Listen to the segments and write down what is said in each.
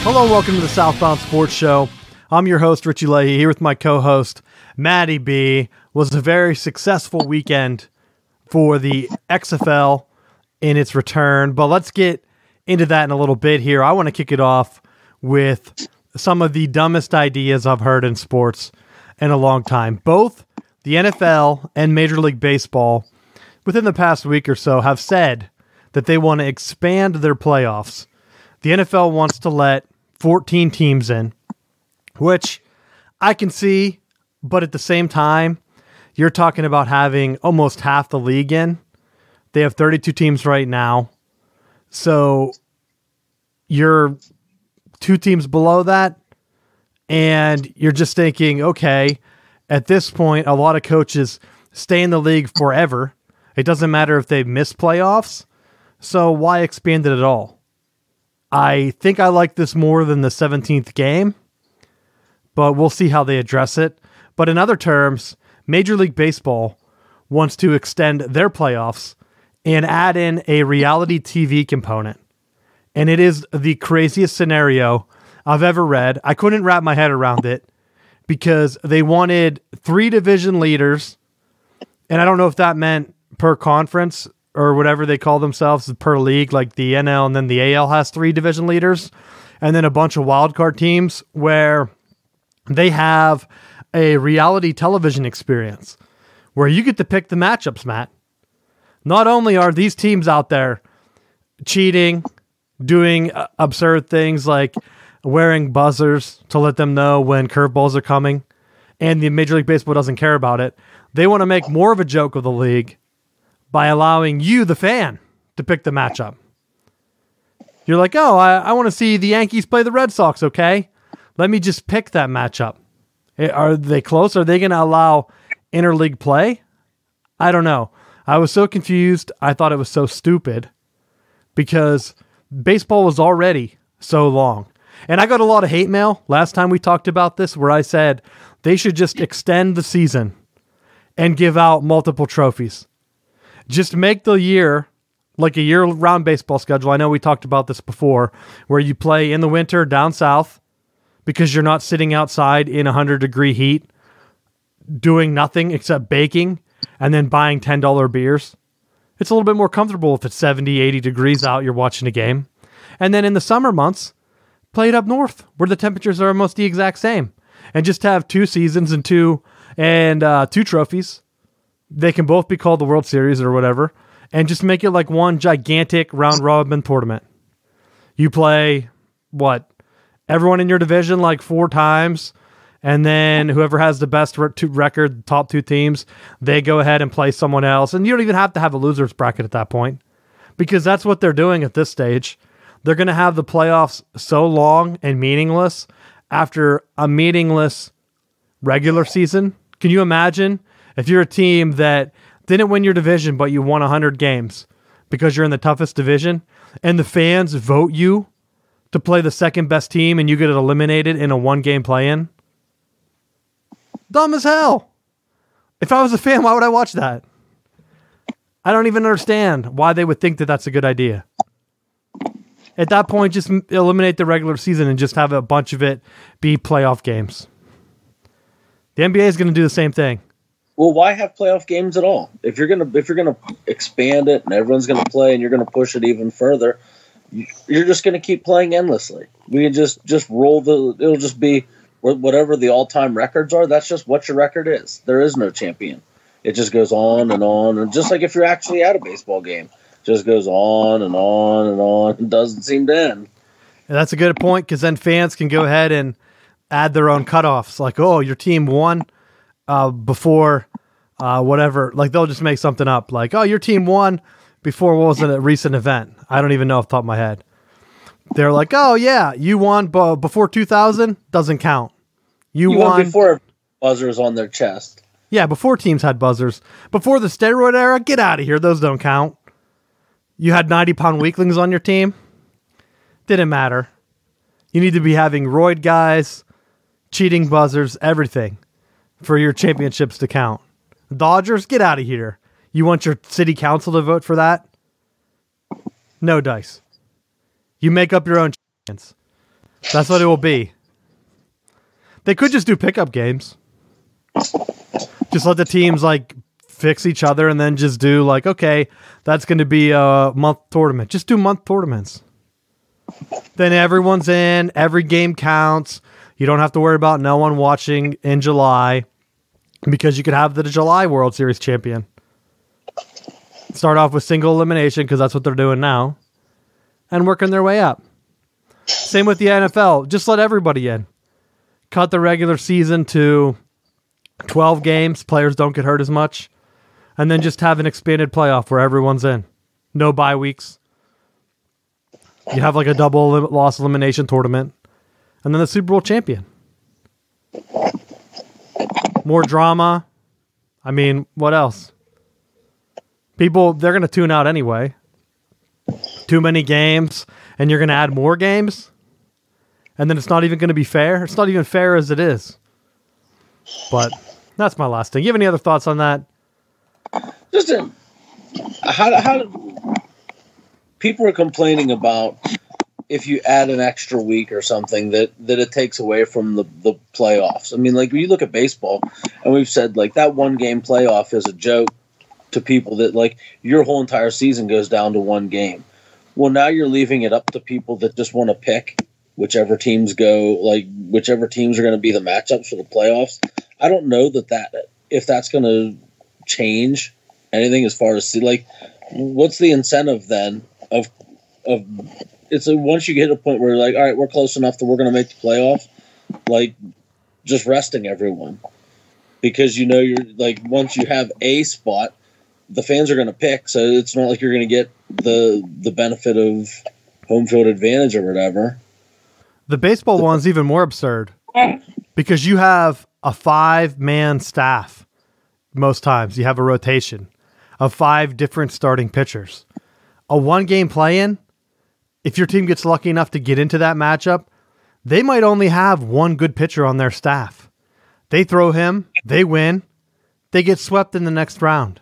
Hello and welcome to the Southbound Sports Show. I'm your host, Richie Leahy, here with my co-host, Maddie B. Was a very successful weekend for the XFL in its return, but let's get into that in a little bit here. I want to kick it off with some of the dumbest ideas I've heard in sports in a long time. Both the NFL and Major League Baseball, within the past week or so, have said that they want to expand their playoffs. The NFL wants to let 14 teams in, which I can see, but at the same time, you're talking about having almost half the league in. They have 32 teams right now. So you're 2 teams below that, and you're just thinking, okay, at this point, a lot of coaches stay in the league forever. It doesn't matter if they miss playoffs, so why expand it at all? I think I like this more than the 17th game, but we'll see how they address it. But in other terms, Major League Baseball wants to extend their playoffs and add in a reality TV component. And it is the craziest scenario I've ever read. I couldn't wrap my head around it because they wanted 3 division leaders, and I don't know if that meant per conference or whatever they call themselves, per league, like the NL, and then the AL has 3 division leaders, and then a bunch of wildcard teams where they have a reality television experience where you get to pick the matchups, Matt. Not only are these teams out there cheating, doing absurd things like wearing buzzers to let them know when curveballs are coming, and the Major League Baseball doesn't care about it, they want to make more of a joke of the league by allowing you, the fan, to pick the matchup. You're like, oh, I want to see the Yankees play the Red Sox, okay? Let me just pick that matchup. Are they close? Are they going to allow interleague play? I don't know. I was so confused. I thought it was so stupid because baseball was already so long. And I got a lot of hate mail last time we talked about this where I said they should just extend the season and give out multiple trophies. Just make the year like a year-round baseball schedule. I know we talked about this before, where you play in the winter down south because you're not sitting outside in 100-degree heat doing nothing except baking and then buying $10 beers. It's a little bit more comfortable if it's 70, 80 degrees out, you're watching a game. And then in the summer months, play it up north where the temperatures are almost the exact same. And just have 2 seasons and 2 trophies. They can both be called the World Series or whatever, and just make it like one gigantic round-robin tournament. You play, everyone in your division like 4 times, and then whoever has the best record, top 2 teams, they go ahead and play someone else. And you don't even have to have a loser's bracket at that point, because that's what they're doing at this stage. They're going to have the playoffs so long and meaningless after a meaningless regular season. Can you imagine if you're a team that didn't win your division, but you won 100 games because you're in the toughest division, and the fans vote you to play the second best team and you get eliminated in a 1-game play-in? Dumb as hell. If I was a fan, why would I watch that? I don't even understand why they would think that that's a good idea. At that point, just eliminate the regular season and just have a bunch of it be playoff games. The NBA is going to do the same thing. Well, why have playoff games at all? If you're gonna expand it and everyone's gonna play and you're gonna push it even further, you're just gonna keep playing endlessly. We can just roll it'll just be whatever the all-time records are. That's just what your record is. There is no champion. It just goes on, and just like if you're actually at a baseball game, it just goes on and on and on. It doesn't seem to end. And that's a good point, because then fans can go ahead and add their own cutoffs. Like, oh, your team won before whatever. Like, they'll just make something up. Like, oh, your team won before what was a recent event. I don't even know off the top of my head. They're like, oh, yeah, you won before 2000. Doesn't count. You won before buzzers on their chest. Yeah, before teams had buzzers. Before the steroid era, get out of here. Those don't count. You had 90-pound weaklings on your team. Didn't matter. You need to be having roid guys, cheating buzzers, everything for your championships to count. Dodgers, get out of here. You want your city council to vote for that? No dice. You make up your own champions. That's what it will be. They could just do pickup games. Just let the teams like fix each other and then just do like, okay, that's going to be a month tournament. Just do month tournaments. Then everyone's in. Every game counts. You don't have to worry about no one watching in July because you could have the July World Series champion. Start off with single elimination because that's what they're doing now and working their way up. Same with the NFL. Just let everybody in. Cut the regular season to 12 games. Players don't get hurt as much. And then just have an expanded playoff where everyone's in. No bye weeks. You have like a double loss elimination tournament. And then the Super Bowl champion. More drama. I mean, what else? People, they're going to tune out anyway. Too many games. And you're going to add more games. And then it's not even going to be fair. It's not even fair as it is. But that's my last thing. You have any other thoughts on that? Just how people are complaining about if you add an extra week or something that it takes away from the playoffs. I mean, like when you look at baseball, and we've said like that one game playoff is a joke to people that like your whole entire season goes down to one game. Well, now you're leaving it up to people that just want to pick whichever teams are going to be the matchups for the playoffs. I don't know if that's going to change anything as far as like what's the incentive then of it's like once you get to a point where you're like, all right, we're close enough that we're going to make the playoffs, like just resting everyone because you're like once you have a spot, the fans are going to pick, so it's not like you're going to get the benefit of home field advantage or whatever. The baseball one's even more absurd because you have a 5-man staff. Most times you have a rotation of 5 different starting pitchers. A 1-game play-in, if your team gets lucky enough to get into that matchup, they might only have one good pitcher on their staff. They throw him, they win, they get swept in the next round.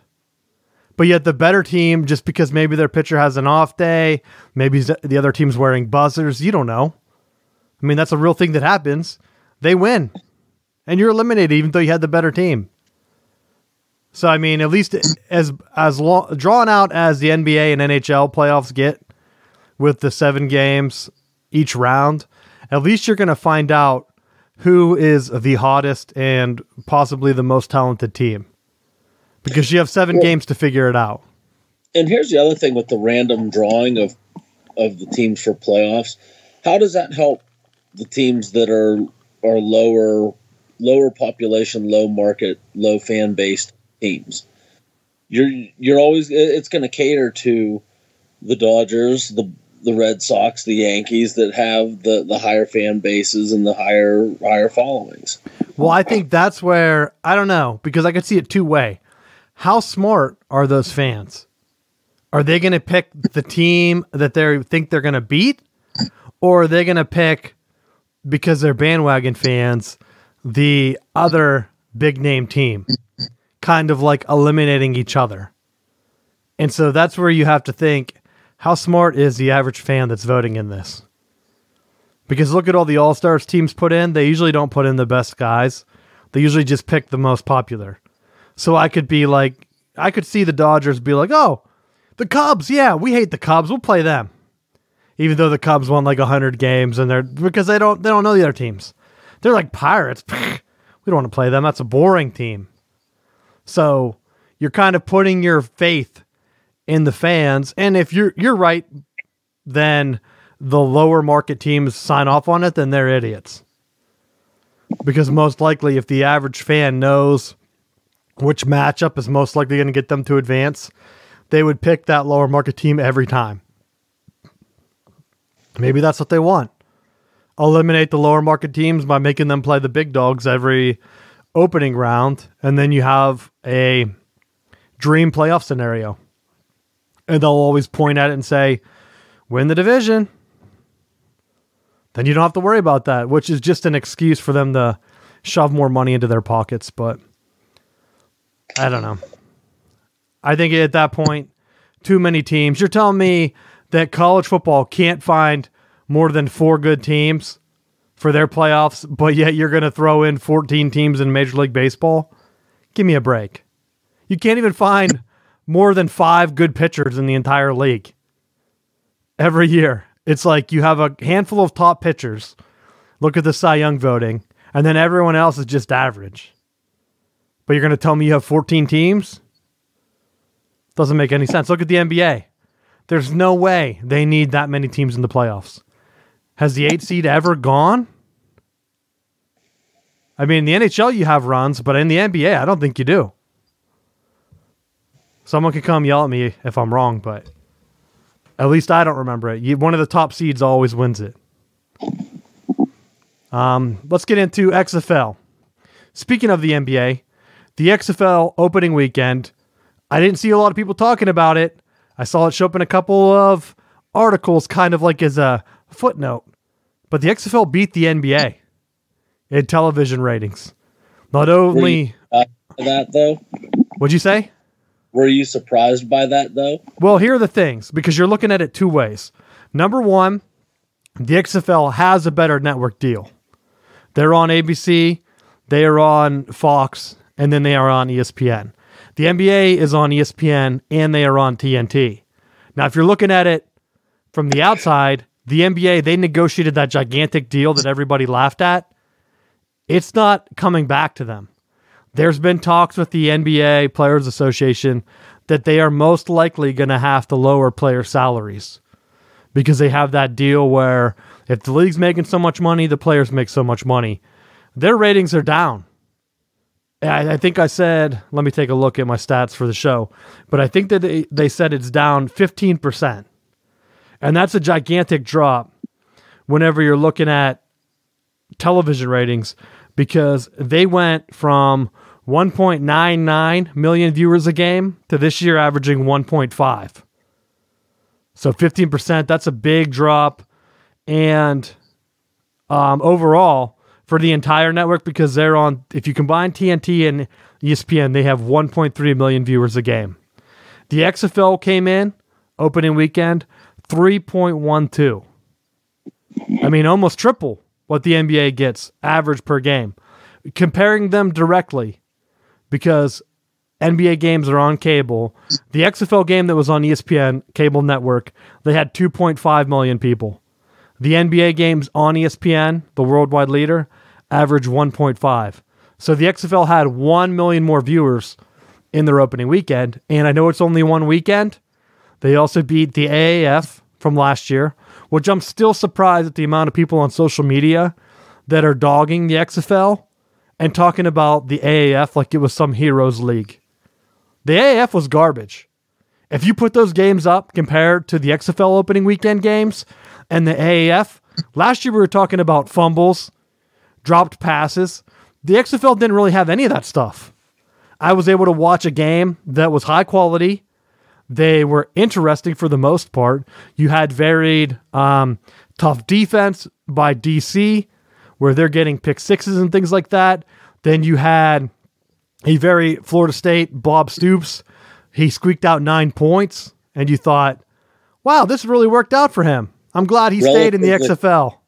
But yet the better team, just because maybe their pitcher has an off day, maybe the other team's wearing buzzers, you don't know. I mean, that's a real thing that happens. They win. And you're eliminated even though you had the better team. So, I mean, at least as drawn out as the NBA and NHL playoffs get with the 7 games each round, at least you're going to find out who is the hottest and possibly the most talented team. Because you have 7 games to figure it out. And here's the other thing with the random drawing of the teams for playoffs. How does that help the teams that are lower population, low market, low fan based teams? You're always it's going to cater to the Dodgers, the Red Sox, the Yankees that have the higher fan bases and the higher followings. Well, I think that's where I don't know because I could see it 2 ways. How smart are those fans? Are they going to pick the team that they think they're going to beat, or are they going to pick because they're bandwagon fans the other big name team? Kind of like eliminating each other. And so that's where you have to think, how smart is the average fan that's voting in this? Because look at all the All-Stars teams put in. They usually don't put in the best guys. They usually just pick the most popular. So I could see the Dodgers be like, oh, the Cubs. Yeah, we hate the Cubs. We'll play them. Even though the Cubs won like 100 games because they don't know the other teams. They're like Pirates. We don't want to play them. That's a boring team. So you're kind of putting your faith in the fans. And if you're right, then the lower market teams sign off on it, then they're idiots. Because most likely if the average fan knows which matchup is most likely going to get them to advance, they would pick that lower market team every time. Maybe that's what they want. Eliminate the lower market teams by making them play the big dogs every opening round, and then you have a dream playoff scenario. And they'll always point at it and say, win the division. Then you don't have to worry about that, which is just an excuse for them to shove more money into their pockets. But I don't know. I think at that point, too many teams. You're telling me that college football can't find more than 4 good teams for their playoffs, but yet you're going to throw in 14 teams in Major League Baseball? Give me a break. You can't even find more than 5 good pitchers in the entire league. Every year, it's like you have a handful of top pitchers. Look at the Cy Young voting, and then everyone else is just average. But you're going to tell me you have 14 teams? Doesn't make any sense. Look at the NBA. There's no way they need that many teams in the playoffs. Has the 8 seed ever gone? I mean, in the NHL you have runs, but in the NBA, I don't think you do. Someone could come yell at me if I'm wrong, but at least I don't remember it. One of the top seeds always wins it. Let's get into XFL. Speaking of the NBA, the XFL opening weekend, I didn't see a lot of people talking about it. I saw it show up in a couple of articles kind of like as a footnote. But the XFL beat the NBA in television ratings. Not only... Were you surprised by that, though? What'd you say? Were you surprised by that, though? Well, here are the things, because you're looking at it 2 ways. Number one, the XFL has a better network deal. They're on ABC, they are on Fox, and then they are on ESPN. The NBA is on ESPN, and they are on TNT. Now, if you're looking at it from the outside, the NBA, they negotiated that gigantic deal that everybody laughed at. It's not coming back to them. There's been talks with the NBA Players Association that they are most likely going to have to lower player salaries because they have that deal where if the league's making so much money, the players make so much money. Their ratings are down. I think I said, let me take a look at my stats for the show, but I think that they said it's down 15%. And that's a gigantic drop whenever you're looking at television ratings because they went from 1.99 million viewers a game to this year averaging 1.5. So 15%, that's a big drop. And overall, for the entire network, because they're on, if you combine TNT and ESPN, they have 1.3 million viewers a game. The XFL came in, opening weekend, 3.12. I mean, almost triple what the NBA gets average per game. Comparing them directly, because NBA games are on cable, the XFL game that was on ESPN cable network, they had 2.5 million people. The NBA games on ESPN, the worldwide leader, average 1.5. So the XFL had 1 million more viewers in their opening weekend. And I know it's only one weekend. They also beat the AAF from last year, which I'm still surprised at the amount of people on social media that are dogging the XFL and talking about the AAF like it was some heroes league. The AAF was garbage. If you put those games up compared to the XFL opening weekend games and the AAF, last year we were talking about fumbles, dropped passes. The XFL didn't really have any of that stuff. I was able to watch a game that was high quality. They were interesting for the most part. You had varied tough defense by DC, where they're getting pick sixes and things like that. Then you had a very Florida State, Bob Stoops. He squeaked out 9 points, and you thought, wow, this really worked out for him. I'm glad he stayed in the XFL.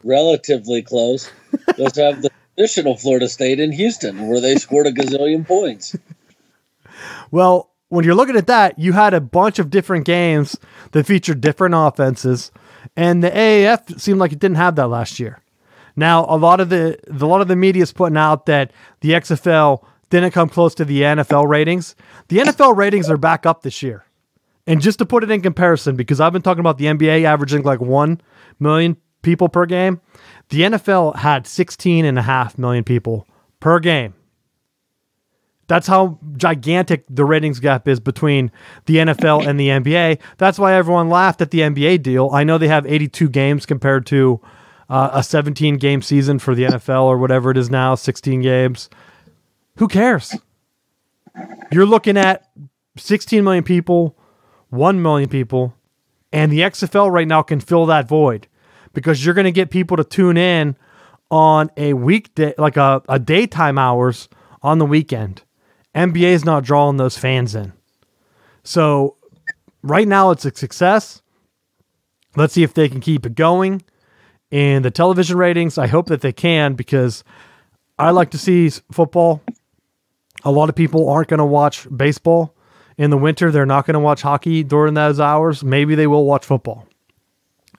Relatively close. Let's have the traditional Florida State in Houston, where they scored a gazillion points. Well, when you're looking at that, you had a bunch of different games that featured different offenses, and the AAF seemed like it didn't have that last year. Now, a lot of the media is putting out that the XFL didn't come close to the NFL ratings. The NFL ratings are back up this year. And just to put it in comparison, because I've been talking about the NBA averaging like 1 million people per game, the NFL had 16.5 million people per game. That's how gigantic the ratings gap is between the NFL and the NBA. That's why everyone laughed at the NBA deal. I know they have 82 games compared to a 17-game season for the NFL or whatever it is now, 16 games. Who cares? You're looking at 16 million people, 1 million people, and the XFL right now can fill that void because you're going to get people to tune in on a weekday, like a daytime hours on the weekend. NBA is not drawing those fans in. So right now it's a success. Let's see if they can keep it going. in the television ratings. I hope that they can, because I like to see football. A lot of people aren't going to watch baseball in the winter. They're not going to watch hockey during those hours. Maybe they will watch football.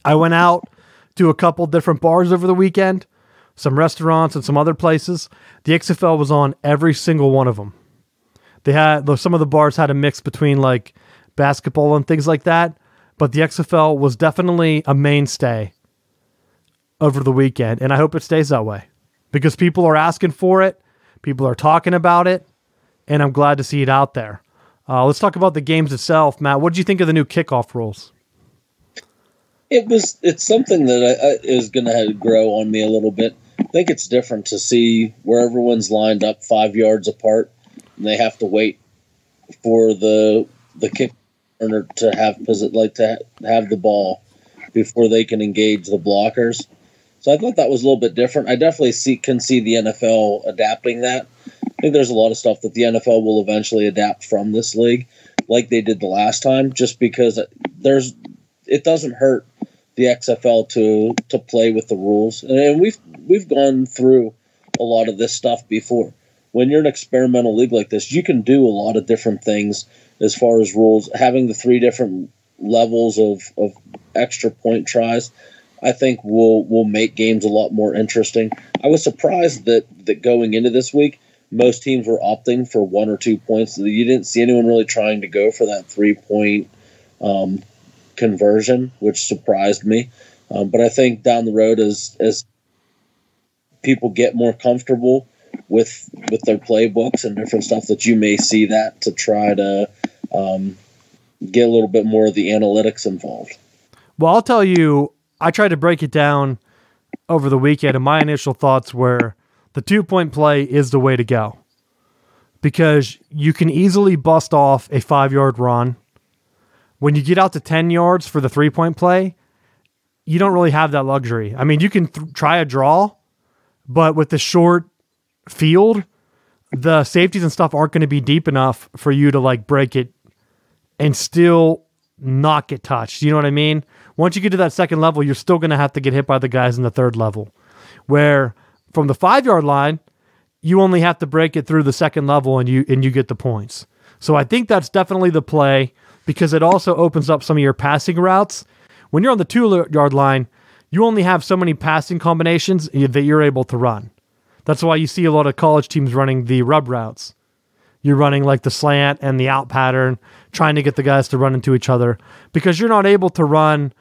I went out to a couple different bars over the weekend, some restaurants and some other places. The XFL was on every single one of them. They had, some of the bars had a mix between like basketball and things like that, but the XFL was definitely a mainstay over the weekend, and I hope it stays that way because people are asking for it, people are talking about it, and I'm glad to see it out there. Let's talk about the games itself. Matt, what did you think of the new kickoff rules? It's something that is going to grow on me a little bit. I think it's different to see where everyone's lined up 5 yards apart, and they have to wait for the kick returner to have the ball before they can engage the blockers. So I thought that was a little bit different. I definitely can see the NFL adapting that. I think there's a lot of stuff that the NFL will eventually adapt from this league, like they did the last time, just because it doesn't hurt the XFL to play with the rules. And we've gone through a lot of this stuff before. When you're an experimental league like this, you can do a lot of different things as far as rules. Having the 3 different levels of extra point tries, I think will make games a lot more interesting. I was surprised that going into this week, most teams were opting for 1 or 2 points. You didn't see anyone really trying to go for that 3-point conversion, which surprised me. But I think down the road, as people get more comfortable with their playbooks and different stuff, that you may see that to try to get a little bit more of the analytics involved. Well, I'll tell you, I tried to break it down over the weekend, and my initial thoughts were the 2-point play is the way to go because you can easily bust off a 5-yard run. When you get out to 10 yards for the 3-point play, you don't really have that luxury. I mean, you can try a draw, but with the short field, the safeties and stuff aren't going to be deep enough for you to like break it and still not get touched. You know what I mean? Once you get to that second level, you're still going to have to get hit by the guys in the third level. Where from the 5-yard line, you only have to break it through the second level and you get the points. So I think that's definitely the play because it also opens up some of your passing routes. When you're on the 2-yard line, you only have so many passing combinations that you're able to run. That's why you see a lot of college teams running the rub routes. You're running like the slant and the out pattern, trying to get the guys to run into each other because you're not able to run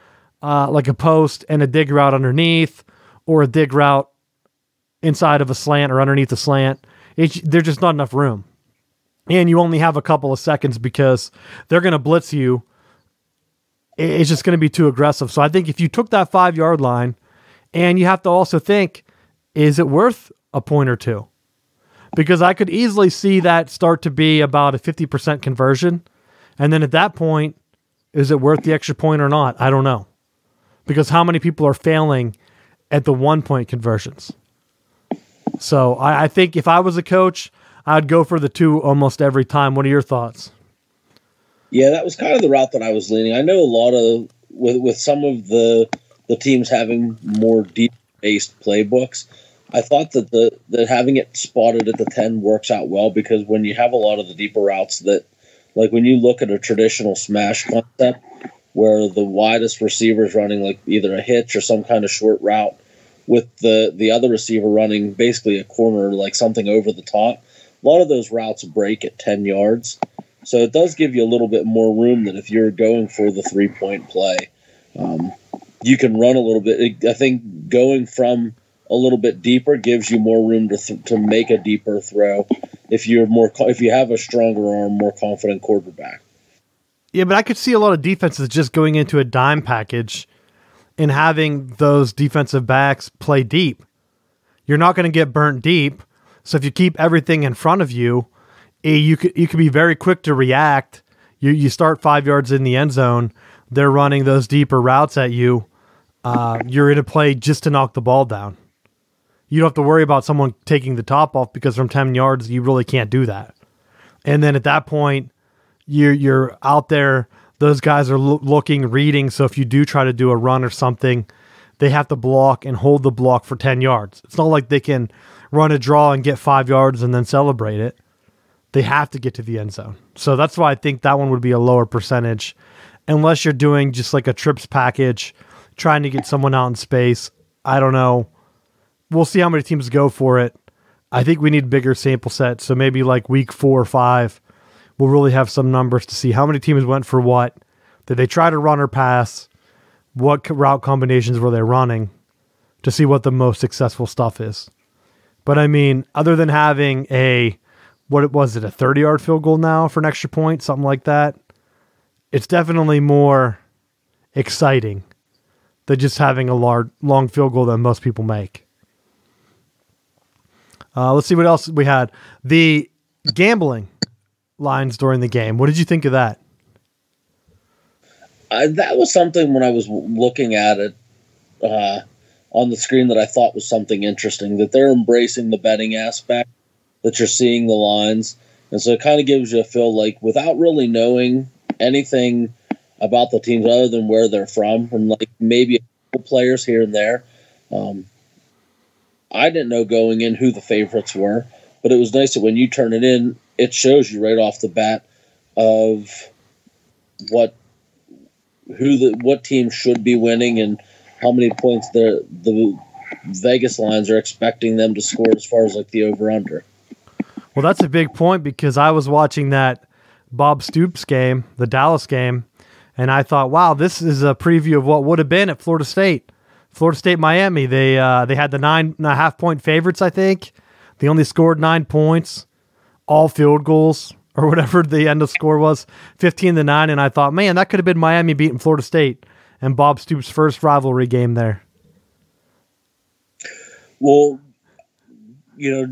like a post and a dig route underneath or a dig route inside of a slant or underneath a slant. There's just not enough room. And you only have a couple of seconds because they're going to blitz you. It's just going to be too aggressive. So I think if you took that 5-yard line, and you have to also think, is it worth a point or two? Because I could easily see that start to be about a 50% conversion. And then at that point, is it worth the extra point or not? I don't know. Because how many people are failing at the 1-point conversions? So I think if I was a coach, I'd go for the 2 almost every time. What are your thoughts? Yeah, that was kind of the route that I was leaning. I know a lot of, with some of the teams having more deep-based playbooks, I thought that having it spotted at the 10 works out well because when you have a lot of the deeper routes that, like when you look at a traditional smash concept where the widest receiver is running like either a hitch or some kind of short route with the other receiver running basically a corner, like something over the top, a lot of those routes break at 10 yards. So it does give you a little bit more room than if you're going for the 3-point play. You can run a little bit. I think going from a little bit deeper gives you more room to make a deeper throw if you have a stronger arm, more confident quarterback. Yeah, but I could see a lot of defenses just going into a dime package and having those defensive backs play deep. You're not going to get burnt deep. So if you keep everything in front of you, you could be very quick to react. You start 5 yards in the end zone. They're running those deeper routes at you. You're in a play just to knock the ball down. You don't have to worry about someone taking the top off because from 10 yards, you really can't do that. And then at that point, you're out there. Those guys are looking, reading. So if you do try to do a run or something, they have to block and hold the block for 10 yards. It's not like they can run a draw and get 5 yards and then celebrate it. They have to get to the end zone. So that's why I think that one would be a lower percentage, unless you're doing just like a trips package, trying to get someone out in space. I don't know. We'll see how many teams go for it. I think we need bigger sample sets. So maybe like week 4 or 5, we'll really have some numbers to see how many teams went for what. Did they try to run or pass? What route combinations were they running, to see what the most successful stuff is. But I mean, other than having a 30-yard field goal now for an extra point, something like that, it's definitely more exciting than just having a long field goal that most people make. Let's see what else we had. The gambling lines during the game. What did you think of that? That was something when I was looking at it on the screen that I thought was something interesting, that they're embracing the betting aspect, that you're seeing the lines. And so it kind of gives you a feel like, without really knowing anything about the teams other than where they're from, and like maybe a couple players here and there. I didn't know going in who the favorites were, but it was nice that when you turn it in, it shows you right off the bat of what team should be winning and how many points the Vegas lines are expecting them to score as far as like the over-under. Well, that's a big point, because I was watching that Bob Stoops game, the Dallas game, and I thought, wow, this is a preview of what would have been at Florida State, Miami. They had the 9.5-point favorites, I think. They only scored 9 points, all field goals, or whatever the end of score was, 15-9. And I thought, man, that could have been Miami beating Florida State and Bob Stoops' first rivalry game there. Well,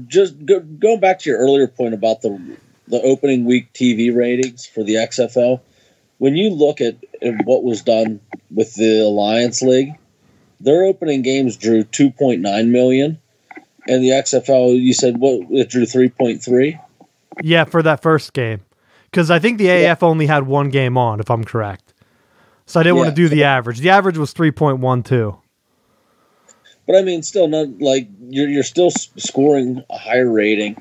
just going back to your earlier point about the opening week TV ratings for the XFL, when you look at what was done with the Alliance League, their opening games drew 2.9 million, and the XFL, you said it drew 3.3. Yeah, for that first game, because I think the AAF only had one game on, if I'm correct. So I didn't want to do the average. The average was 3.12. But I mean, still not like you're still scoring a higher rating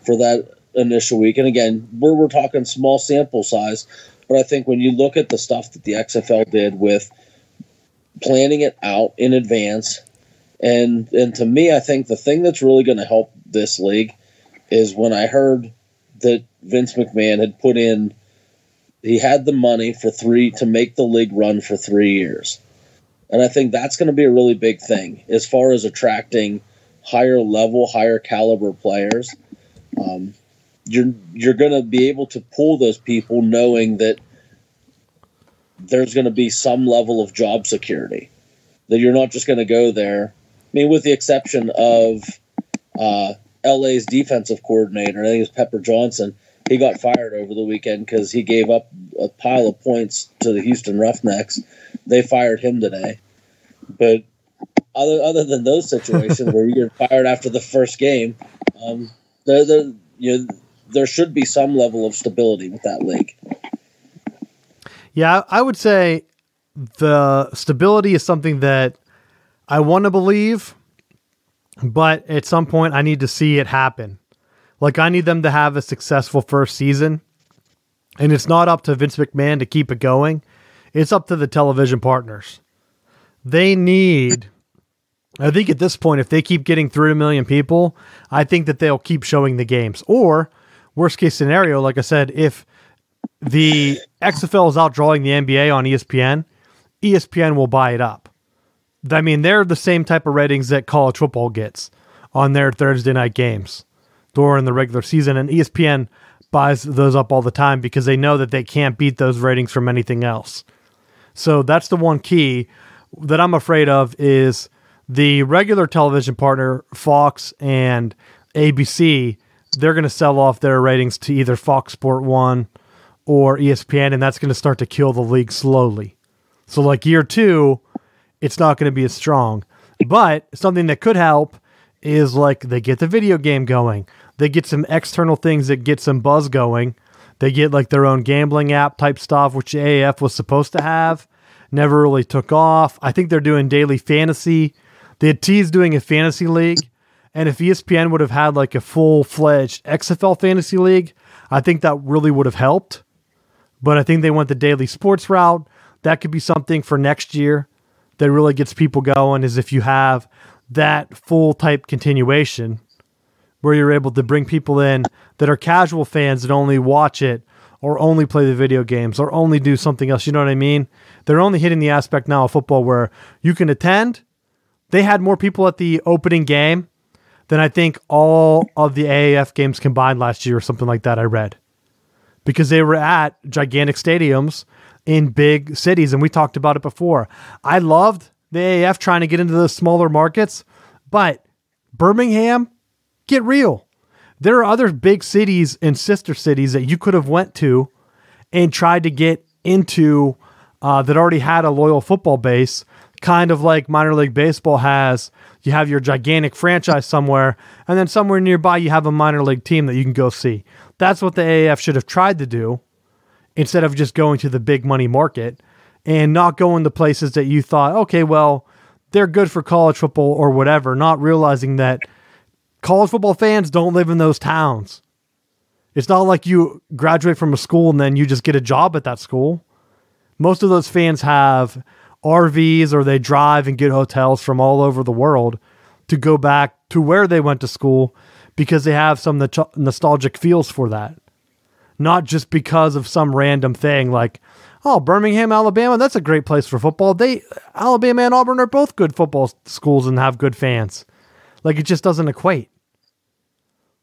for that initial week. And again, we're talking small sample size, but I think when you look at the stuff that the XFL did with planning it out in advance, and to me, I think the thing that's really going to help this league is when I heard that Vince McMahon had he had the money to make the league run for 3 years. And I think that's going to be a really big thing as far as attracting higher level, higher caliber players. You're going to be able to pull those people knowing that there's going to be some level of job security, that you're not just going to go there. I mean, with the exception of LA's defensive coordinator, I think it was Pepper Johnson. He got fired over the weekend because he gave up a pile of points to the Houston Roughnecks. They fired him today. But other than those situations where you get fired after the first game, there should be some level of stability with that league. Yeah, I would say the stability is something that I want to believe, but at some point I need to see it happen. Like, I need them to have a successful first season, and it's not up to Vince McMahon to keep it going. It's up to the television partners. They need, I think at this point, if they keep getting through 1 million people, I think that they'll keep showing the games. Or, worst case scenario, like I said, if the XFL is outdrawing the NBA on ESPN, ESPN will buy it up. I mean, they're the same type of ratings that college football gets on their Thursday night games during the regular season, and ESPN buys those up all the time because they know that they can't beat those ratings from anything else. So that's the one key that I'm afraid of, is the regular television partner, Fox and ABC, they're going to sell off their ratings to either Fox Sport 1 or ESPN, and that's going to start to kill the league slowly. So like year 2, it's not going to be as strong. But something that could help is like they get the video game going. They get some external things that get some buzz going. They get like their own gambling app type stuff, which AAF was supposed to have. never really took off. I think they're doing daily fantasy. They had teased doing a fantasy league. And if ESPN would have had like a full-fledged XFL fantasy league, I think that really would have helped. But I think they went the daily sports route. That could be something for next year that really gets people going, is if you have that full type continuation where you're able to bring people in that are casual fans that only watch it or only play the video games or only do something else. You know what I mean? They're only hitting the aspect now of football where you can attend. They had more people at the opening game than I think all of the AAF games combined last year or something like that, I read. Because they were at gigantic stadiums in big cities, and we talked about it before. I loved the AAF trying to get into the smaller markets, but Birmingham, get real. There are other big cities and sister cities that you could have went to and tried to get into that already had a loyal football base, kind of like minor league baseball has. You have your gigantic franchise somewhere, and then somewhere nearby you have a minor league team that you can go see. That's what the AAF should have tried to do instead of just going to the big money market and not going to places that you thought, okay, well, they're good for college football or whatever, not realizing that college football fans don't live in those towns. It's not like you graduate from a school and then you just get a job at that school. Most of those fans have RVs or they drive and get hotels from all over the world to go back to where they went to school because they have some nostalgic feels for that. Not just because of some random thing like, oh, Birmingham, Alabama, that's a great place for football. Alabama and Auburn are both good football schools and have good fans. Like, it just doesn't equate.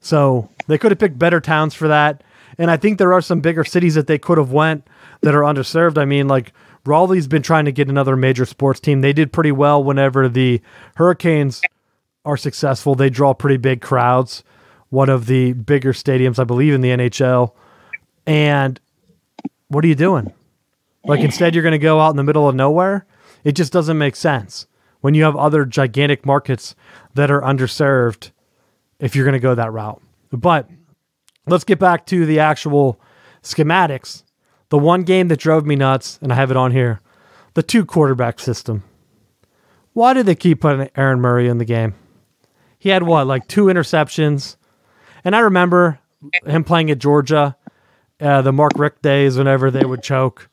So they could have picked better towns for that. And I think there are some bigger cities that they could have went that are underserved. I mean, like, Raleigh's been trying to get another major sports team. They did pretty well whenever the Hurricanes are successful. They draw pretty big crowds. One of the bigger stadiums, I believe, in the NHL. And what are you doing? Like, instead you're going to go out in the middle of nowhere? It just doesn't make sense when you have other gigantic markets that are underserved if you're going to go that route. But let's get back to the actual schematics. The one game that drove me nuts, and I have it on here, the 2-quarterback system. Why did they keep putting Aaron Murray in the game? He had what, like 2 interceptions? And I remember him playing at Georgia, the Mark Richt days whenever they would choke.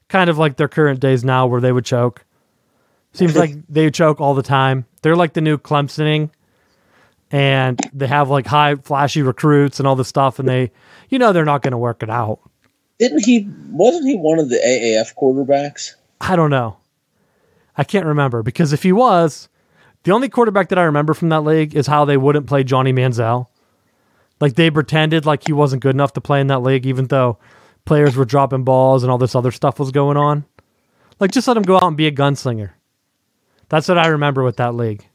Kind of like their current days now where they would choke. Seems like they choke all the time. They're like the new Clemsoning. And they have like high flashy recruits and all this stuff, and they're not going to work it out. Wasn't he one of the AAF quarterbacks? I don't know. I can't remember, because if he was, the only quarterback that I remember from that league is how they wouldn't play Johnny Manziel. Like, they pretended like he wasn't good enough to play in that league, even though players were dropping balls and all this other stuff was going on. Like, just let him go out and be a gunslinger. That's what I remember with that league.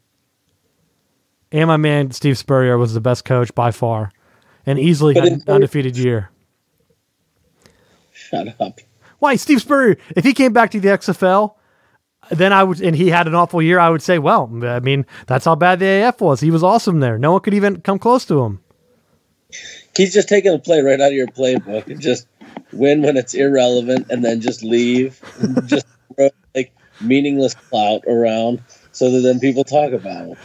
And my man Steve Spurrier was the best coach by far, and easily had an undefeated year. Shut up. Why, Steve Spurrier? If he came back to the XFL, then and he had an awful year, I would say, well, I mean, that's how bad the AF was. He was awesome there. No one could even come close to him. He's just taking a play right out of your playbook and just win when it's irrelevant, and then just leave, and just throw like meaningless clout around so that then people talk about it.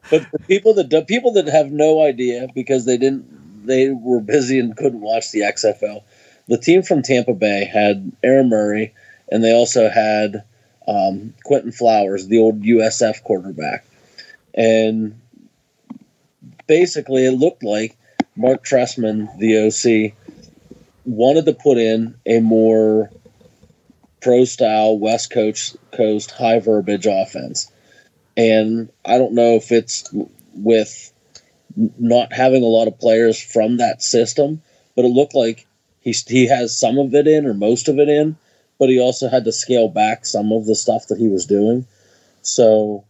But for people that have no idea because they were busy and couldn't watch the XFL, the team from Tampa Bay had Aaron Murray, and they also had Quentin Flowers, the old USF quarterback. And basically it looked like Mark Trestman, the OC, wanted to put in a more pro-style West Coast high verbiage offense. And I don't know if it's with not having a lot of players from that system, but it looked like he has some of it in or most of it in, but he also had to scale back some of the stuff that he was doing. So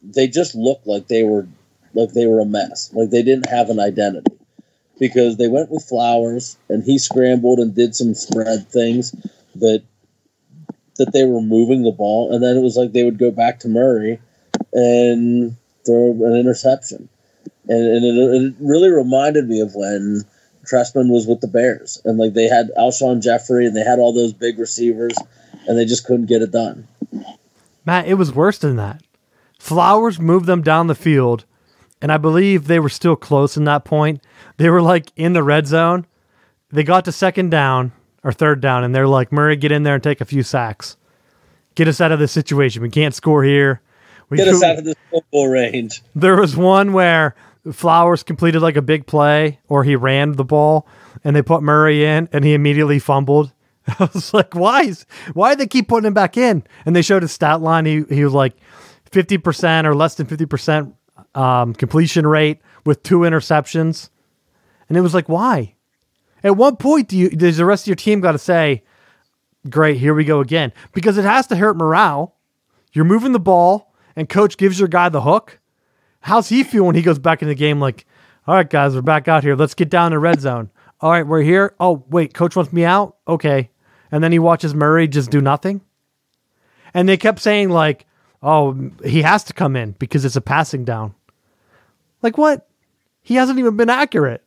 they just looked like they were a mess. Like they didn't have an identity because they went with Flowers and he scrambled and did some spread things that they were moving the ball, and then it was like they would go back to Murray and throw an interception. And it really reminded me of when Trestman was with the Bears, and like they had Alshon Jeffrey and they had all those big receivers, and they just couldn't get it done. Matt, it was worse than that. Flowers moved them down the field, and I believe they were still close in that point. They were like in the red zone. They got to second down or third down, and they're like, Murray, get in there and take a few sacks. Get us out of this situation. We can't score here. Get us out of this football range. There was one where Flowers completed like a big play, or he ran the ball, and they put Murray in, and he immediately fumbled. I was like, why did they keep putting him back in? And they showed his stat line. He was like 50% or less than 50% completion rate with 2 interceptions. And it was like, why? At what point does the rest of your team got to say, great, here we go again? Because it has to hurt morale. You're moving the ball, and coach gives your guy the hook. How's he feel when he goes back in the game like, all right, guys, we're back out here. Let's get down to red zone. All right, we're here. Oh, wait, coach wants me out? Okay. And then he watches Murray just do nothing. And they kept saying like, oh, he has to come in because it's a passing down. Like what? He hasn't even been accurate.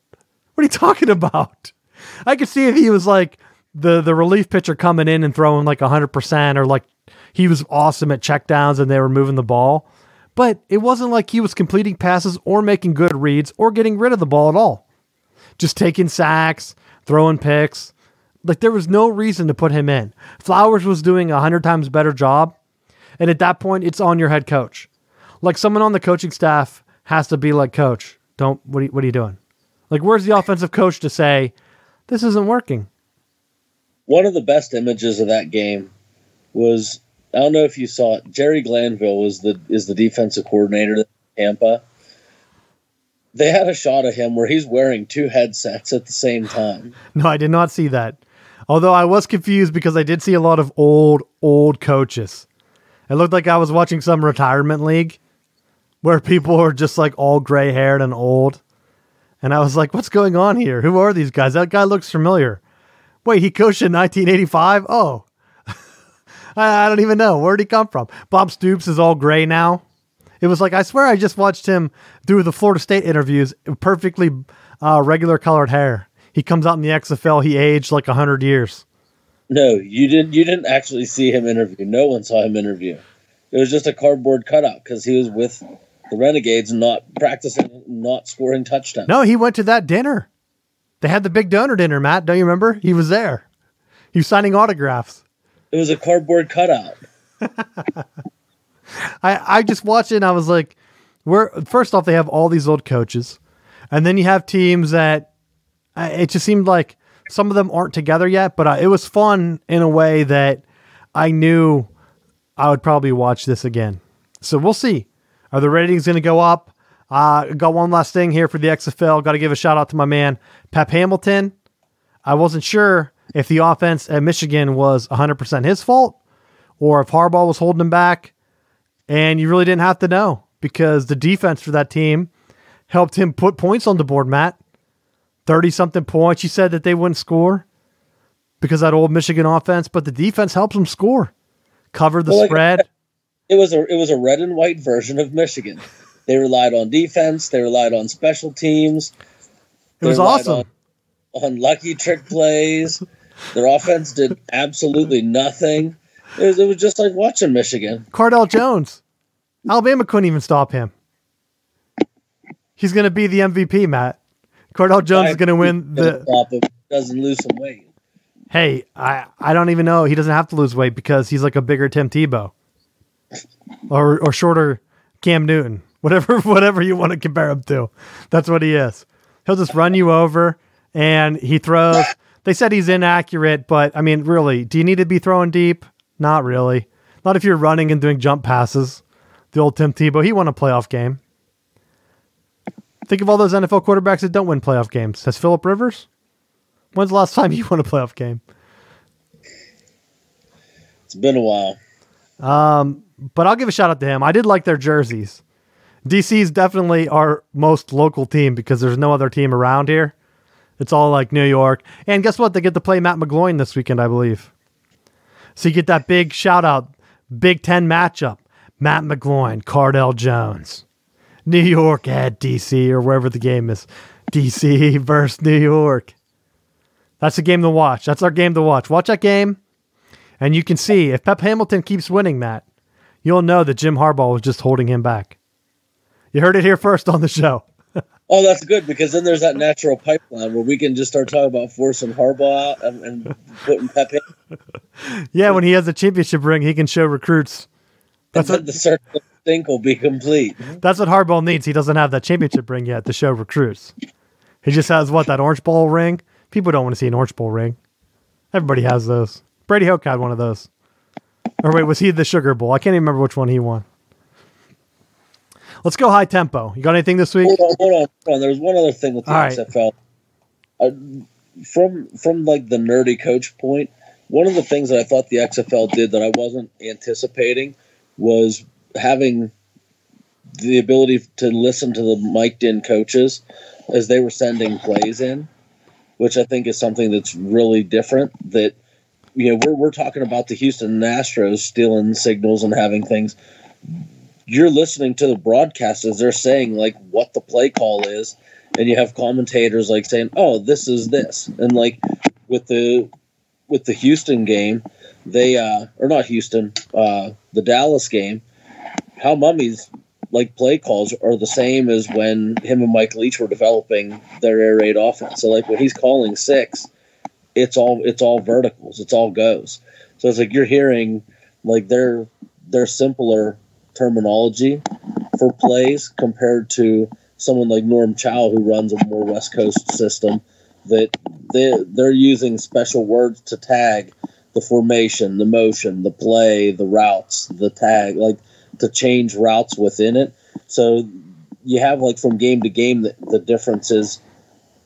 What are you talking about? I could see if he was like the relief pitcher coming in and throwing like 100%, or like he was awesome at checkdowns and they were moving the ball. But it wasn't like he was completing passes or making good reads or getting rid of the ball at all. Just taking sacks, throwing picks. Like there was no reason to put him in. Flowers was doing 100 times better job. And at that point, it's on your head coach. Like someone on the coaching staff has to be like, coach, what are you doing? Like, where's the offensive coach to say, this isn't working? One of the best images of that game was, I don't know if you saw it, Jerry Glanville is the defensive coordinator at Tampa. They had a shot of him where he's wearing 2 headsets at the same time. No, I did not see that. Although I was confused because I did see a lot of old coaches. It looked like I was watching some retirement league where people are just like all gray haired and old. And I was like, what's going on here? Who are these guys? That guy looks familiar. Wait, he coached in 1985? Oh, I don't even know. Where'd he come from? Bob Stoops is all gray now. It was like, I swear I just watched him do the Florida State interviews, perfectly regular colored hair. He comes out in the XFL. He aged like 100 years. No, you didn't actually see him interview. No one saw him interview. It was just a cardboard cutout because he was with the Renegades, not practicing, not scoring touchdowns. No, he went to that dinner. They had the big donor dinner, Matt. Don't you remember? He was there. He was signing autographs. It was a cardboard cutout. I just watched it and I was like, first off, they have all these old coaches. And then you have teams that it just seemed like some of them aren't together yet, but it was fun in a way that I knew I would probably watch this again. So we'll see. Are the ratings going to go up? Got one last thing here for the XFL. Got to give a shout out to my man, Pep Hamilton. I wasn't sure if the offense at Michigan was 100% his fault or if Harbaugh was holding him back. And you really didn't have to know because the defense for that team helped him put points on the board, Matt. 30-something points. You said that they wouldn't score because of that old Michigan offense, but the defense helps them score. Cover the spread. It was a red and white version of Michigan. They relied on defense. They relied on special teams. It was awesome. On lucky trick plays. Their offense did absolutely nothing. It was just like watching Michigan. Cardell Jones. Alabama couldn't even stop him. He's going to be the MVP, Matt. Cardell Jones is going to win the... Doesn't lose some weight. Hey, I don't even know. He doesn't have to lose weight because he's like a bigger Tim Tebow. Or shorter Cam Newton. Whatever you want to compare him to. That's what he is. He'll just run you over and he throws. They said he's inaccurate, but I mean, really, do you need to be throwing deep? Not really. Not if you're running and doing jump passes. The old Tim Tebow, he won a playoff game. Think of all those NFL quarterbacks that don't win playoff games. Has Phillip Rivers? When's the last time he won a playoff game? It's been a while. But I'll give a shout out to him. I did like their jerseys. DC is definitely our most local team because there's no other team around here. It's all like New York. And guess what? They get to play Matt McGloin this weekend, I believe. So you get that big shout out, Big Ten matchup. Matt McGloin, Cardell Jones. New York at DC or wherever the game is. DC versus New York. That's a game to watch. That's our game to watch. Watch that game. And you can see if Pep Hamilton keeps winning that, you'll know that Jim Harbaugh was just holding him back. You heard it here first on the show. Oh, that's good, because then there's that natural pipeline where we can just start talking about forcing Harbaugh out and putting Pep in. Yeah, when he has a championship ring, he can show recruits. That's what the circle of think will be complete. That's what Harbaugh needs. He doesn't have that championship ring yet to show recruits. He just has, that Orange Bowl ring? People don't want to see an Orange Bowl ring. Everybody has those. Brady Hoke had one of those. Or wait, was he the Sugar Bowl? I can't even remember which one he won. Let's go high tempo. You got anything this week? Hold on. There's one other thing with the XFL. From like the nerdy coach point, one of the things that I thought the XFL did that I wasn't anticipating was having the ability to listen to the mic'd-in coaches as they were sending plays in, which I think is something that's really different. That, we're talking about the Houston Astros stealing signals and having things. You're listening to the broadcast as they're saying like what the play call is, and you have commentators like saying, "Oh, this is this," and like with the Houston game, the Dallas game, Hal Mummy's like play calls are the same as when him and Mike Leach were developing their air raid offense. So like when he's calling six, it's all verticals, it's all goes. So it's like you're hearing like their simpler terminology for plays compared to someone like Norm Chow who runs a more West Coast system, that they're using special words to tag the formation, the motion, the play, the routes, the tag, like to change routes within it. So you have like from game to game the differences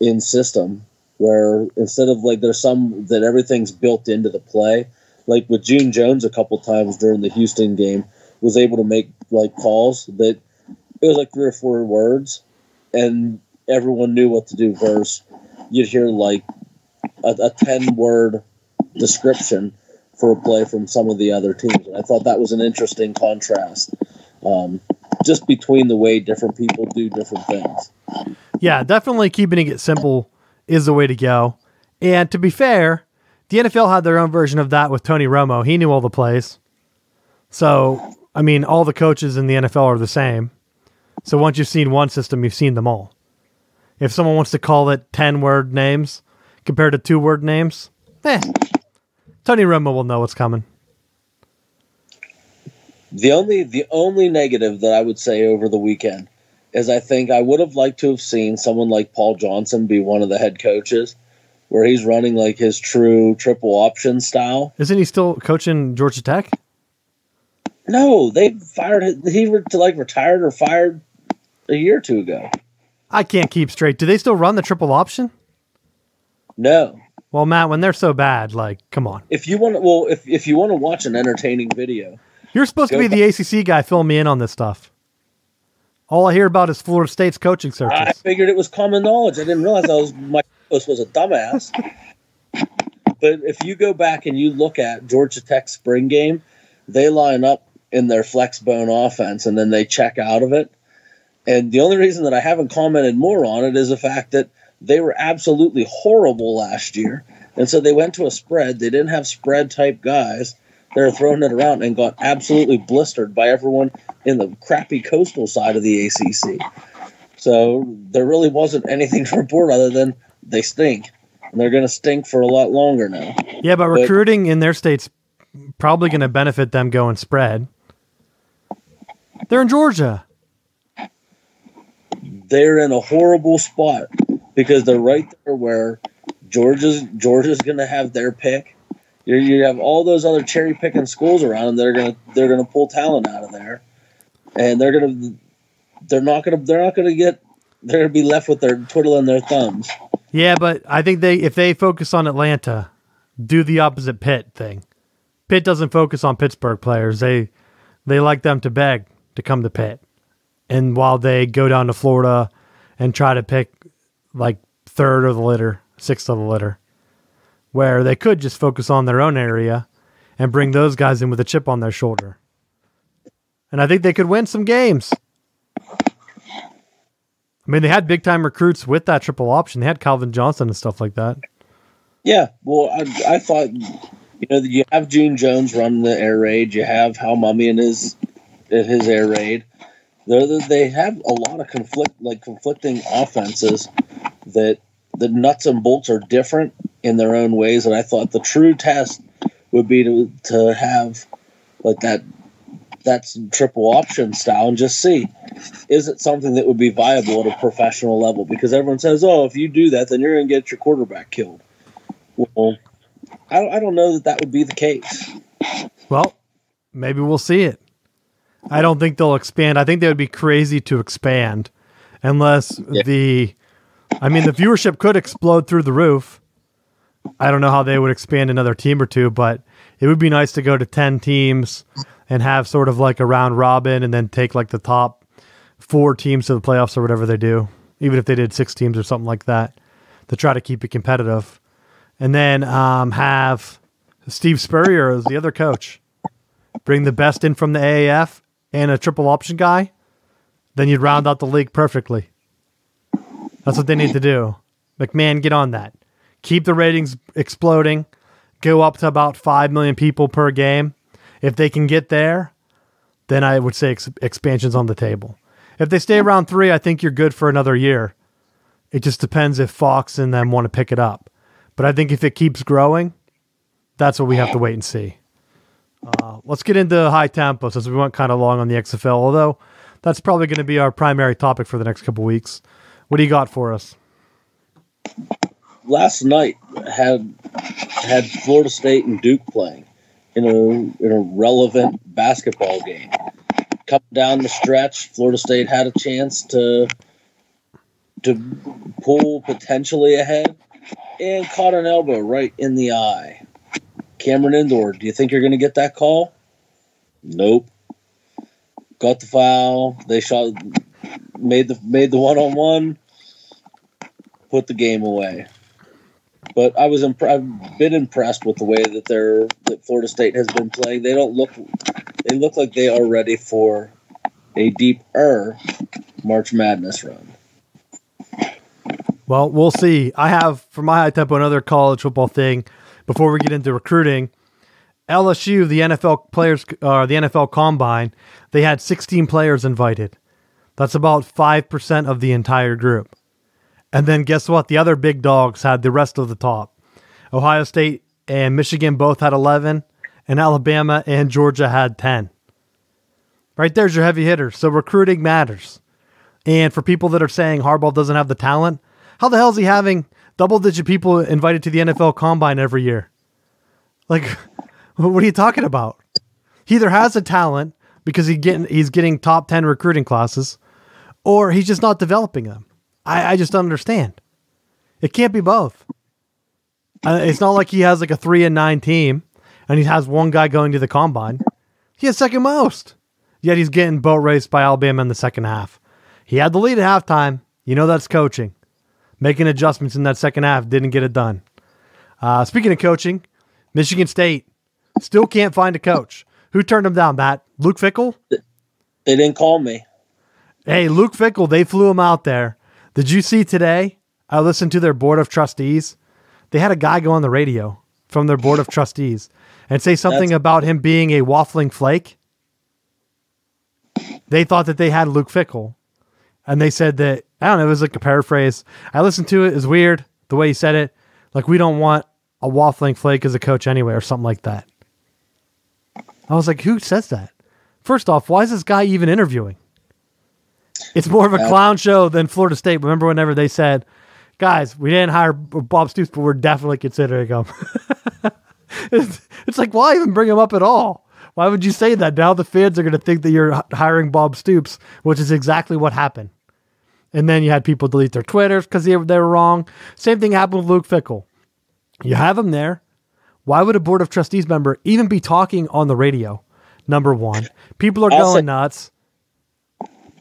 in system, where instead of like there's some that everything's built into the play, like with June Jones a couple times during the Houston game was able to make like calls that it was like 3 or 4 words and everyone knew what to do, versus you'd hear like a 10-word description for a play from some of the other teams. And I thought that was an interesting contrast, just between the way different people do different things. Yeah, definitely keeping it simple is the way to go. And to be fair, the NFL had their own version of that with Tony Romo. He knew all the plays. So, I mean, all the coaches in the NFL are the same. So once you've seen one system, you've seen them all. If someone wants to call it 10-word names compared to 2-word names, Tony Romo will know what's coming. The only negative that I would say over the weekend is I think I would have liked to have seen someone like Paul Johnson be one of the head coaches, where he's running like his true triple option style. Isn't he still coaching Georgia Tech? No, they fired him. He retired or fired a year or two ago. I can't keep straight. Do they still run the triple option? No. Well, Matt, when they're so bad, like, come on. If you want to, if you want to watch an entertaining video, you're supposed to be the ACC guy. Fill me in on this stuff. All I hear about is Florida State's coaching searches. I figured it was common knowledge. I didn't realize my host was a dumbass. But if you go back and you look at Georgia Tech's spring game, they line up in their flex bone offense and then they check out of it. And the only reason that I haven't commented more on it is the fact that they were absolutely horrible last year. And so they went to a spread. They didn't have spread type guys. They were throwing it around and got absolutely blistered by everyone in the crappy coastal side of the ACC. So there really wasn't anything to report other than they stink. And they're going to stink for a lot longer now. Yeah, but recruiting in their state's probably going to benefit them going spread. They're in Georgia. They're in a horrible spot because they're right there where Georgia's going to have their pick. You have all those other cherry picking schools around, and they're gonna pull talent out of there, and they're gonna be left with their twiddling their thumbs. Yeah, but I think if they focus on Atlanta, do the opposite Pitt thing. Pitt doesn't focus on Pittsburgh players. They like them to beg to come to Pitt, and while they go down to Florida and try to pick like 3rd of the litter, 6th of the litter, where they could just focus on their own area and bring those guys in with a chip on their shoulder. And I think they could win some games. I mean, they had big-time recruits with that triple option. They had Calvin Johnson and stuff like that. Yeah, well, I thought You have Gene Jones running the air raid. You have Hal Mummy in his air raid. They have a lot of conflicting offenses that the nuts and bolts are different in their own ways. And I thought the true test would be to have like that's triple option style and just see, is it something that would be viable at a professional level? Because everyone says, oh, if you do that, then you're going to get your quarterback killed. Well, I don't know that would be the case. Well, maybe we'll see it. I don't think they'll expand. I think they would be crazy to expand unless the viewership could explode through the roof. I don't know how they would expand another team or two, but it would be nice to go to 10 teams and have sort of like a round robin and then take like the top 4 teams to the playoffs or whatever they do, even if they did 6 teams or something like that, to try to keep it competitive. And then have Steve Spurrier as the other coach. Bring the best in from the AAF and a triple option guy, then you'd round out the league perfectly. That's what they need to do. McMahon, get on that. Keep the ratings exploding. Go up to about 5 million people per game. If they can get there, then I would say expansion's on the table. If they stay around 3, I think you're good for another year. It just depends if Fox and them want to pick it up. But I think if it keeps growing, that's what we have to wait and see. Let's get into high tempo since we went kind of long on the XFL, although that's probably going to be our primary topic for the next couple weeks. What do you got for us? Last night had Florida State and Duke playing in a relevant basketball game. Coming down the stretch, Florida State had a chance to pull potentially ahead and caught an elbow right in the eye. Cameron Indoor, do you think you're going to get that call? Nope. Got the foul. They made the one-on-one, put the game away. But I've been impressed with the way that Florida State has been playing. They look like they are ready for a deeper March Madness run. Well, we'll see. I have, for my high tempo, another college football thing. Before we get into recruiting, LSU, the NFL players, the NFL Combine, they had 16 players invited. That's about 5% of the entire group. And then guess what? The other big dogs had the rest of the top. Ohio State and Michigan both had 11, and Alabama and Georgia had 10. Right there's your heavy hitters. So recruiting matters. And for people that are saying Harbaugh doesn't have the talent, how the hell is he having double-digit people invited to the NFL Combine every year? Like, what are you talking about? He either has a talent because he's getting top 10 recruiting classes, or he's just not developing them. I just don't understand. It can't be both. It's not like he has like a 3-9 team and he has one guy going to the Combine. He has second most. Yet he's getting boat raced by Alabama in the second half. He had the lead at halftime. You know that's coaching. Making adjustments in that second half didn't get it done. Speaking of coaching, Michigan State still can't find a coach. Who turned him down, Matt? Luke Fickell? They didn't call me. Hey, Luke Fickell, they flew him out there. Did you see today? I listened to their board of trustees. They had a guy go on the radio from their board of trustees and say something about him being a waffling flake. They thought that they had Luke Fickell. And they said that, I don't know, it was like a paraphrase. I listened to it. It was weird the way he said it. Like, we don't want a waffling flake as a coach anyway, or something like that. I was like, who says that? First off, why is this guy even interviewing? It's more of a clown show than Florida State. Remember whenever they said, guys, we didn't hire Bob Stoops, but we're definitely considering him. It's like, why even bring him up at all? Why would you say that? Now the fans are going to think that you're hiring Bob Stoops, which is exactly what happened. And then you had people delete their Twitters because they were wrong. Same thing happened with Luke Fickell. You have him there. Why would a board of trustees member even be talking on the radio? Number one. People are going nuts.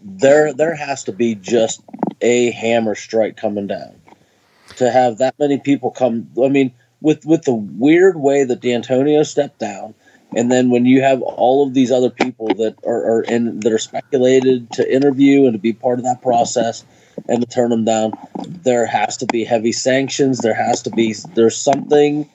There has to be just a hammer strike coming down to have that many people come. I mean, with the weird way that D'Antonio stepped down, and then when you have all of these other people that are speculated to interview and to be part of that process and to turn them down, there has to be heavy sanctions. There's something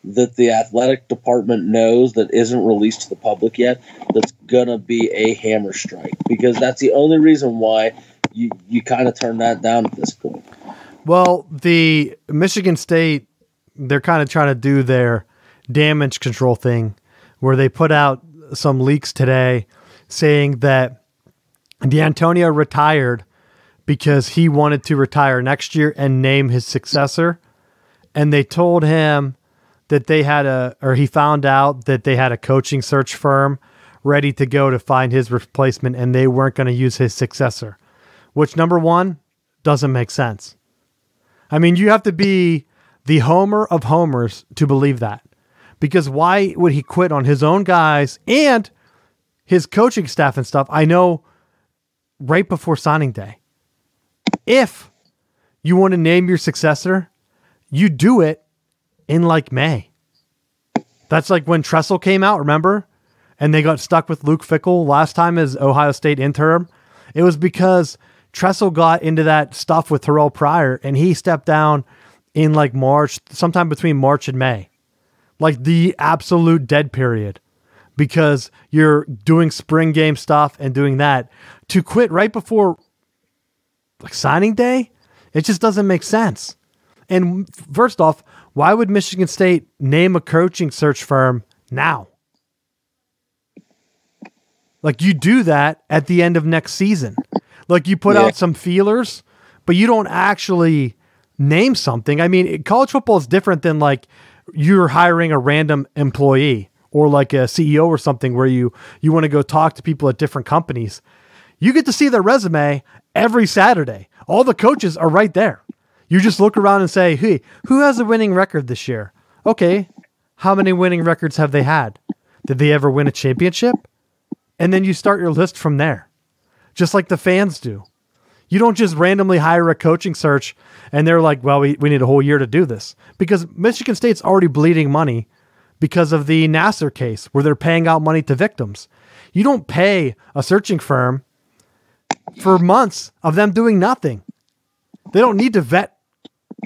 that the athletic department knows that isn't released to the public yet, that's going to be a hammer strike, because that's the only reason why you kind of turn that down at this point. Well, the Michigan State, they're kind of trying to do their damage control thing where they put out some leaks today saying that D'Antonio retired because he wanted to retire next year and name his successor. And they told him that he found out that they had a coaching search firm ready to go to find his replacement, and they weren't going to use his successor, which, number one, doesn't make sense. I mean, you have to be the homer of homers to believe that, because why would he quit on his own guys and his coaching staff and stuff? I know right before signing day. If you want to name your successor, you do it in like May. That's like when Tressel came out, remember? And they got stuck with Luke Fickell last time as Ohio State interim. It was because Tressel got into that stuff with Terrell Pryor, and he stepped down in like March, sometime between March and May. Like the absolute dead period, because you're doing spring game stuff and doing that. To quit right before like signing day, it just doesn't make sense. And first off, why would Michigan State name a coaching search firm now? Like, you do that at the end of next season. Like, you put out some feelers, but you don't actually name something. I mean, college football is different than like you're hiring a random employee or like a CEO or something where you want to go talk to people at different companies. You get to see their resume every Saturday. All the coaches are right there. You just look around and say, hey, who has a winning record this year? Okay, how many winning records have they had? Did they ever win a championship? And then you start your list from there, just like the fans do. You don't just randomly hire a coaching search and they're like, well, we need a whole year to do this, because Michigan State's already bleeding money because of the Nassar case where they're paying out money to victims. You don't pay a searching firm for months of them doing nothing. They don't need to vet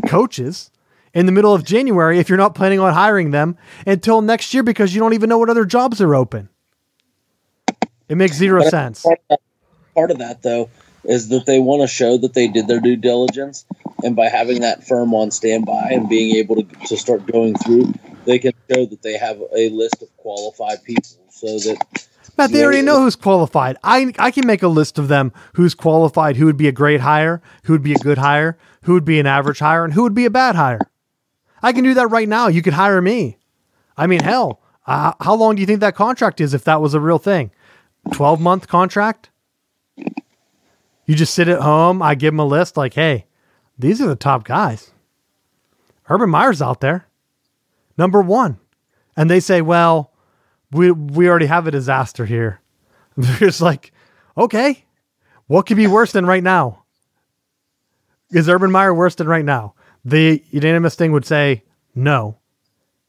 coaches in the middle of January if you're not planning on hiring them until next year, because you don't even know what other jobs are open. It makes zero sense. Part of that, though, is that they want to show that they did their due diligence, and by having that firm on standby and being able to start going through, they can show that they have a list of qualified people. So that Matt, they already know who's qualified. I can make a list of them who's qualified, who would be a great hire, who would be a good hire, who would be an average hire, and who would be a bad hire. I can do that right now. You could hire me. I mean, hell, how long do you think that contract is if that was a real thing? 12-month contract? You just sit at home. I give them a list like, hey, these are the top guys. Urban Meyer's out there, number one. And they say, well, we already have a disaster here. They're just like, okay, what could be worse than right now? Is Urban Meyer worse than right now? The unanimous thing would say, no,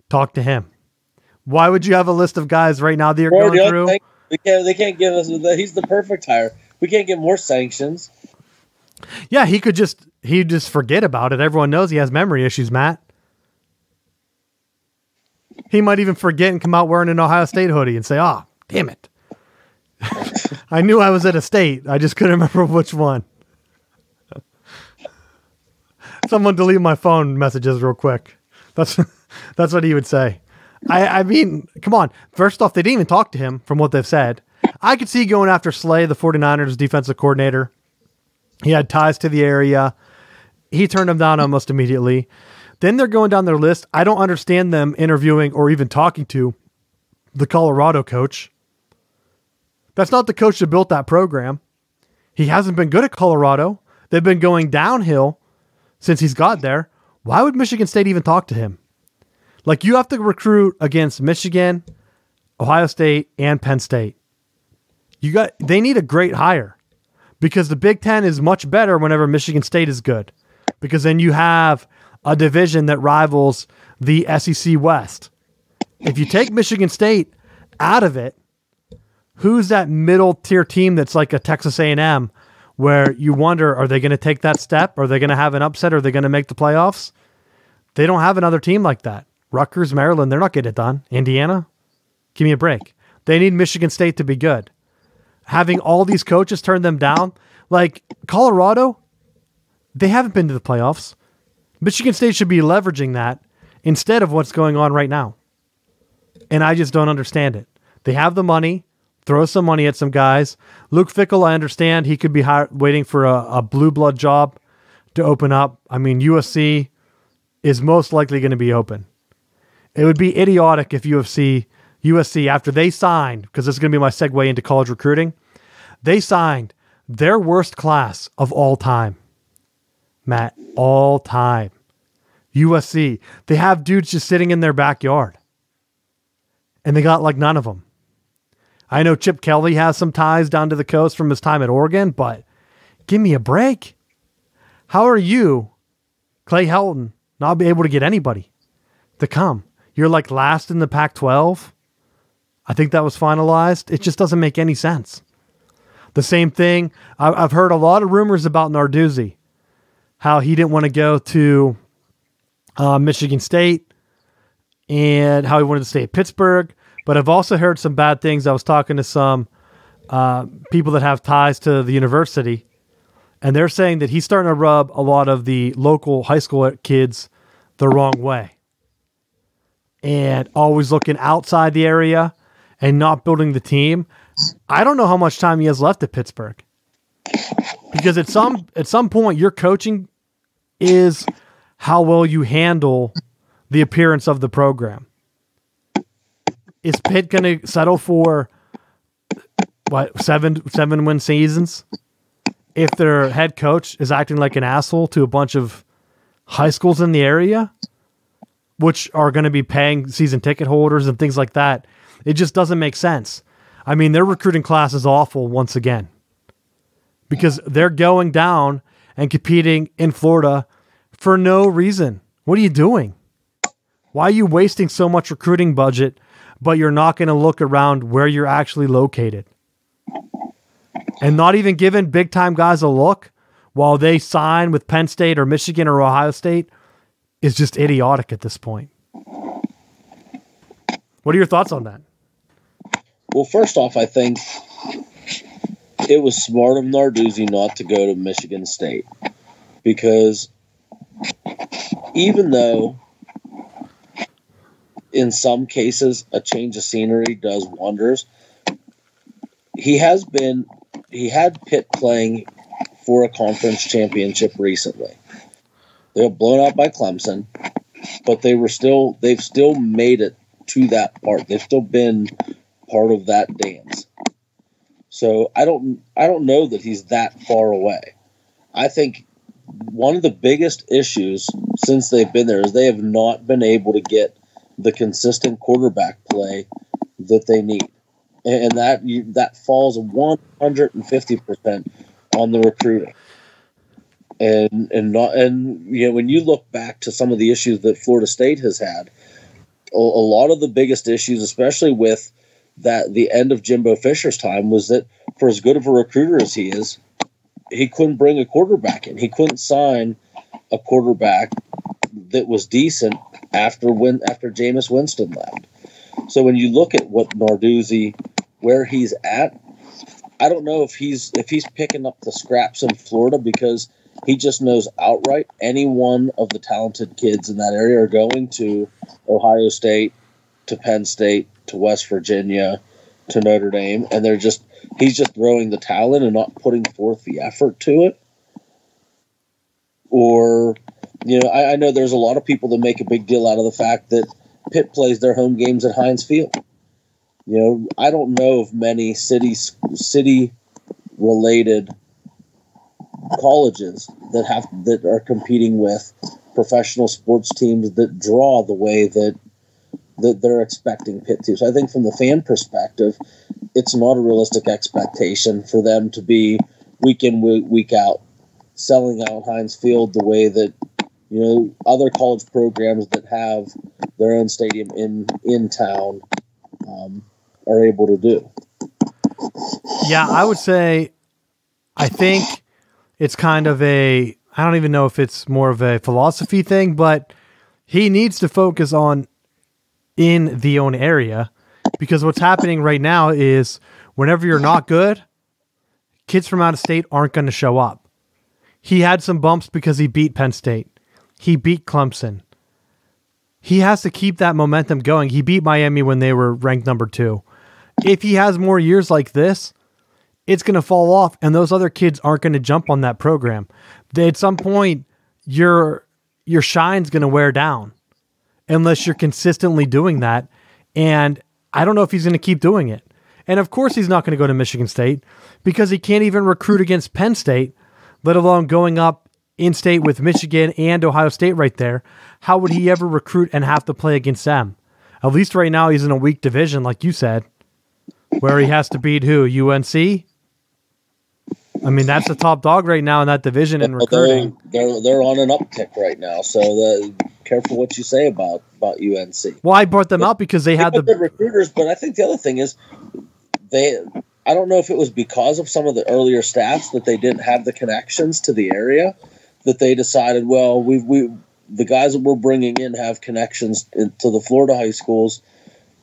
talk to him. Why would you have a list of guys right now that you're going through? They can't give us, he's the perfect hire. We can't get more sanctions. Yeah, he'd just forget about it. Everyone knows he has memory issues, Matt. He might even forget and come out wearing an Ohio State hoodie and say, oh, damn it. I knew I was at a state. I just couldn't remember which one. Someone delete my phone messages real quick. That's what he would say. I mean, come on. First off, they didn't even talk to him from what they've said. I could see going after Slay, the 49ers defensive coordinator. He had ties to the area. He turned them down almost immediately. Then they're going down their list. I don't understand them interviewing or even talking to the Colorado coach. That's not the coach that built that program. He hasn't been good at Colorado. They've been going downhill since he's got there. Why would Michigan State even talk to him? Like, you have to recruit against Michigan, Ohio State, and Penn State. They need a great hire, because the Big Ten is much better whenever Michigan State is good, because then you have a division that rivals the SEC West. If you take Michigan State out of it, who's that middle tier team that's like a Texas A&M, where you wonder, are they going to take that step? Are they going to have an upset? Are they going to make the playoffs? They don't have another team like that. Rutgers, Maryland, they're not getting it done. Indiana, give me a break. They need Michigan State to be good. Having all these coaches turn them down, like Colorado, they haven't been to the playoffs. Michigan State should be leveraging that instead of what's going on right now. And I just don't understand it. They have the money. Throw some money at some guys. Luke Fickell, I understand he could be waiting for a blue blood job to open up. I mean, USC is most likely going to be open. It would be idiotic if USC, after they signed, because this is going to be my segue into college recruiting, they signed their worst class of all time. Matt, all time. USC. They have dudes just sitting in their backyard. And they got like none of them. I know Chip Kelly has some ties down to the coast from his time at Oregon, but give me a break. How are you, Clay Helton, not be able to get anybody to come? You're like last in the Pac-12. I think that was finalized. It just doesn't make any sense. The same thing, I've heard a lot of rumors about Narduzzi, how he didn't want to go to Michigan State and how he wanted to stay at Pittsburgh. But I've also heard some bad things. I was talking to some people that have ties to the university, and they're saying that he's starting to rub a lot of the local high school kids the wrong way and always looking outside the area and not building the team. I don't know how much time he has left at Pittsburgh, because at some point your coaching is how well you handle the appearance of the program. Is Pitt going to settle for seven win seasons if their head coach is acting like an asshole to a bunch of high schools in the area, which are going to be paying season ticket holders and things like that? It just doesn't make sense. I mean, their recruiting class is awful once again because they're going down and competing in Florida for no reason. What are you doing? Why are you wasting so much recruiting budget, but you're not going to look around where you're actually located? And not even giving big-time guys a look while they sign with Penn State or Michigan or Ohio State is just idiotic at this point. What are your thoughts on that? Well, first off, I think it was smart of Narduzzi not to go to Michigan State, because even though in some cases a change of scenery does wonders, he had Pitt playing for a conference championship recently. They were blown out by Clemson, but they've still made it to that part. They've still been part of that dance. So I don't know that he's that far away. I think one of the biggest issues since they've been there is they have not been able to get the consistent quarterback play that they need. And that falls 150% on the recruiting. And when you look back to some of the issues that Florida State has had, a lot of the biggest issues, especially with the end of Jimbo Fisher's time, was that for as good of a recruiter as he is, he couldn't bring a quarterback in. He couldn't sign a quarterback that was decent after Jameis Winston left. So when you look at what Narduzzi, where he's at, I don't know if he's picking up the scraps in Florida, because he just knows outright any one of the talented kids in that area are going to Ohio State, to Penn State, to West Virginia, to Notre Dame, and he's just throwing the talent and not putting forth the effort to it. Or, I know there's a lot of people that make a big deal out of the fact that Pitt plays their home games at Heinz Field. I don't know of many city-related colleges that are competing with professional sports teams that draw the way that they're expecting Pitt to. So I think from the fan perspective, it's not a realistic expectation for them to be week in, week out, selling out Heinz Field the way that other college programs that have their own stadium in town are able to do. Yeah, I would say, I think it's kind of I don't even know if it's more of a philosophy thing, but he needs to focus on in the own area, because what's happening right now is whenever you're not good, kids from out of state aren't going to show up. He had some bumps because he beat Penn State. He beat Clemson. He has to keep that momentum going. He beat Miami when they were ranked number 2. If he has more years like this, it's going to fall off, and those other kids aren't going to jump on that program. At some point, your shine's going to wear down unless you're consistently doing that. And I don't know if he's going to keep doing it. And of course, he's not going to go to Michigan State because he can't even recruit against Penn State, let alone going up in state with Michigan and Ohio State right there. How would he ever recruit and have to play against them? At least right now, he's in a weak division, like you said, where he has to beat who? UNC? I mean, that's the top dog right now in that division in recruiting. They're on an uptick right now, so careful what you say about UNC. Well, I brought them out because they had the good recruiters, but I think the other thing is I don't know if it was because of some of the earlier stats that they didn't have the connections to the area that they decided, well, the guys that we're bringing in have connections to the Florida high schools,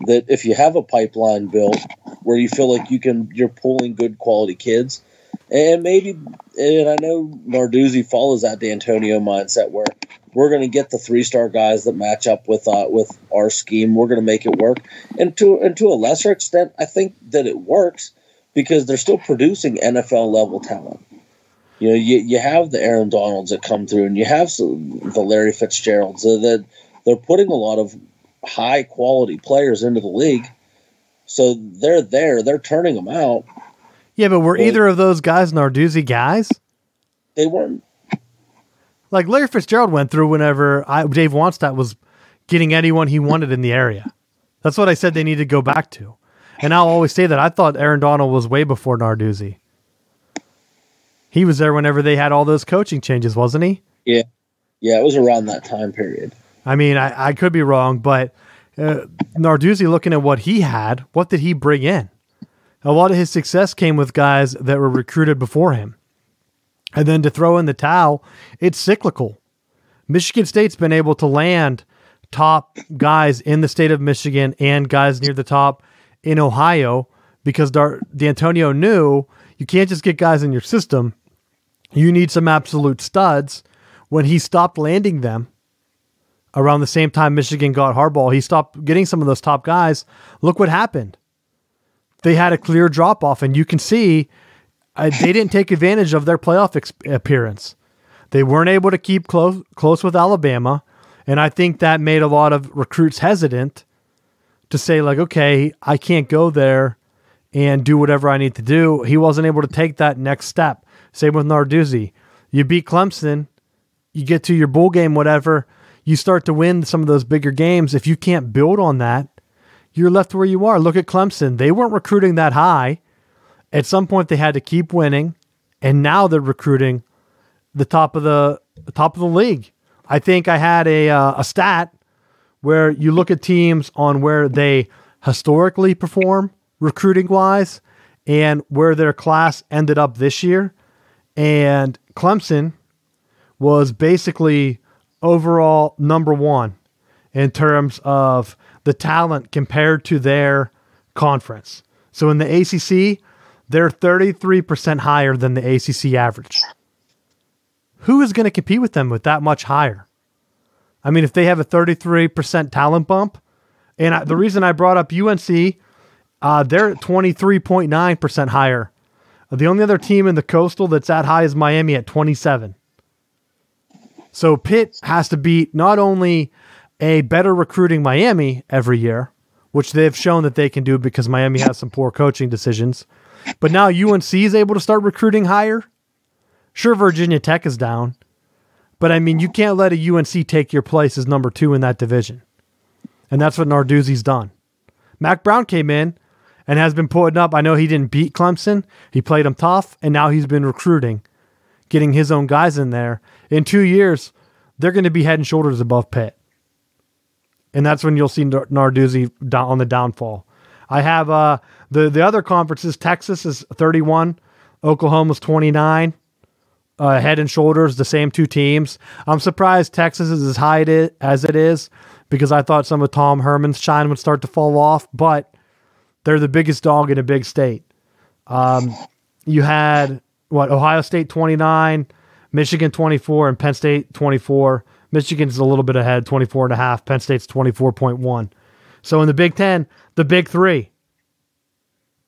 that if you have a pipeline built where you feel like you're pulling good quality kids, and I know Narduzzi follows that D'Antonio mindset where we're going to get the 3-star guys that match up with our scheme. We're going to make it work. And to a lesser extent, I think that it works because they're still producing NFL level talent. You know, you have the Aaron Donalds that come through, and you have the Larry Fitzgeralds that they're putting a lot of high quality players into the league. So they're turning them out. Yeah, but were either of those guys Narduzzi guys? They weren't. Like Larry Fitzgerald went through whenever Dave Wannstedt was getting anyone he wanted in the area. That's what I said they need to go back to. And I'll always say that I thought Aaron Donald was way before Narduzzi. He was there whenever they had all those coaching changes, wasn't he? Yeah. Yeah, it was around that time period. I mean, I could be wrong, but Narduzzi, looking at what he had, what did he bring in? A lot of his success came with guys that were recruited before him. And then to throw in the towel, it's cyclical. Michigan State's been able to land top guys in the state of Michigan and guys near the top in Ohio because D'Antonio knew you can't just get guys in your system. You need some absolute studs. When he stopped landing them around the same time Michigan got Harbaugh, he stopped getting some of those top guys. Look what happened. They had a clear drop-off, and you can see they didn't take advantage of their playoff appearance. They weren't able to keep close with Alabama, and I think that made a lot of recruits hesitant to say, like, okay, I can't go there and do whatever I need to do. He wasn't able to take that next step. Same with Narduzzi. You beat Clemson, you get to your bowl game, whatever, you start to win some of those bigger games. If you can't build on that, you're left where you are. Look at Clemson. They weren't recruiting that high. At some point, they had to keep winning, and now they're recruiting the top of the league. I think I had a stat where you look at teams on where they historically perform recruiting-wise and where their class ended up this year, and Clemson was basically overall number 1 in terms of the talent compared to their conference. So in the ACC, they're 33% higher than the ACC average. Who is going to compete with them with that much higher? I mean, if they have a 33% talent bump, and the reason I brought up UNC, they're 23.9% higher. The only other team in the Coastal that's that high is Miami at 27. So Pitt has to beat not only a better recruiting Miami every year, which they've shown that they can do because Miami has some poor coaching decisions, but now UNC is able to start recruiting higher. Sure, Virginia Tech is down, but I mean, you can't let a UNC take your place as number 2 in that division. And that's what Narduzzi's done. Mac Brown came in and has been putting up. I know he didn't beat Clemson. He played them tough, and now he's been recruiting, getting his own guys in there. In 2 years, they're going to be head and shoulders above Pitt. And that's when you'll see Narduzzi on the downfall. I have the other conferences. Texas is 31. Oklahoma's 29. Head and shoulders, the same 2 teams. I'm surprised Texas is as high as it is because I thought some of Tom Herman's shine would start to fall off, but they're the biggest dog in a big state. You had, Ohio State 29, Michigan 24, and Penn State 24. Michigan's a little bit ahead, 24.5. Penn State's 24.1. So in the Big Ten, the big three.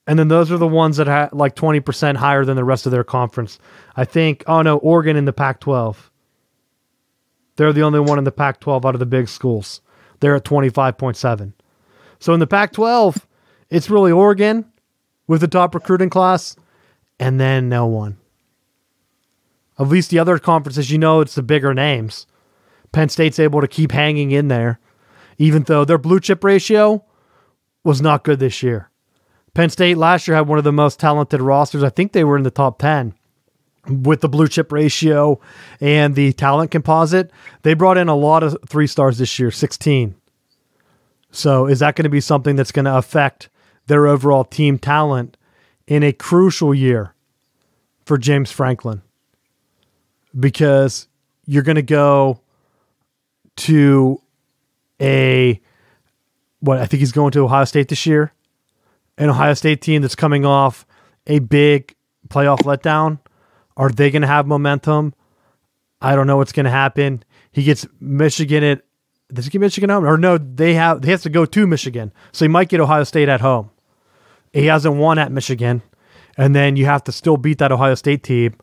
And then those are the ones that have like 20% higher than the rest of their conference. I think, Oregon in the Pac-12. They're the only one in the Pac-12 out of the big schools. They're at 25.7. So in the Pac-12, it's really Oregon with the top recruiting class, and then no one. At least the other conferences, it's the bigger names. Penn State's able to keep hanging in there, even though their blue chip ratio was not good this year. Penn State last year had one of the most talented rosters. I think they were in the top 10 with the blue chip ratio and the talent composite. They brought in a lot of 3-stars this year, 16. So is that going to be something that's going to affect their overall team talent in a crucial year for James Franklin? Because you're going to go to I think he's going to Ohio State this year. An Ohio State team that's coming off a big playoff letdown. Are they going to have momentum? I don't know what's going to happen. He gets Michigan does he get Michigan home? Or no, he has to go to Michigan. So he might get Ohio State at home. He hasn't won at Michigan. And then you have to still beat that Ohio State team.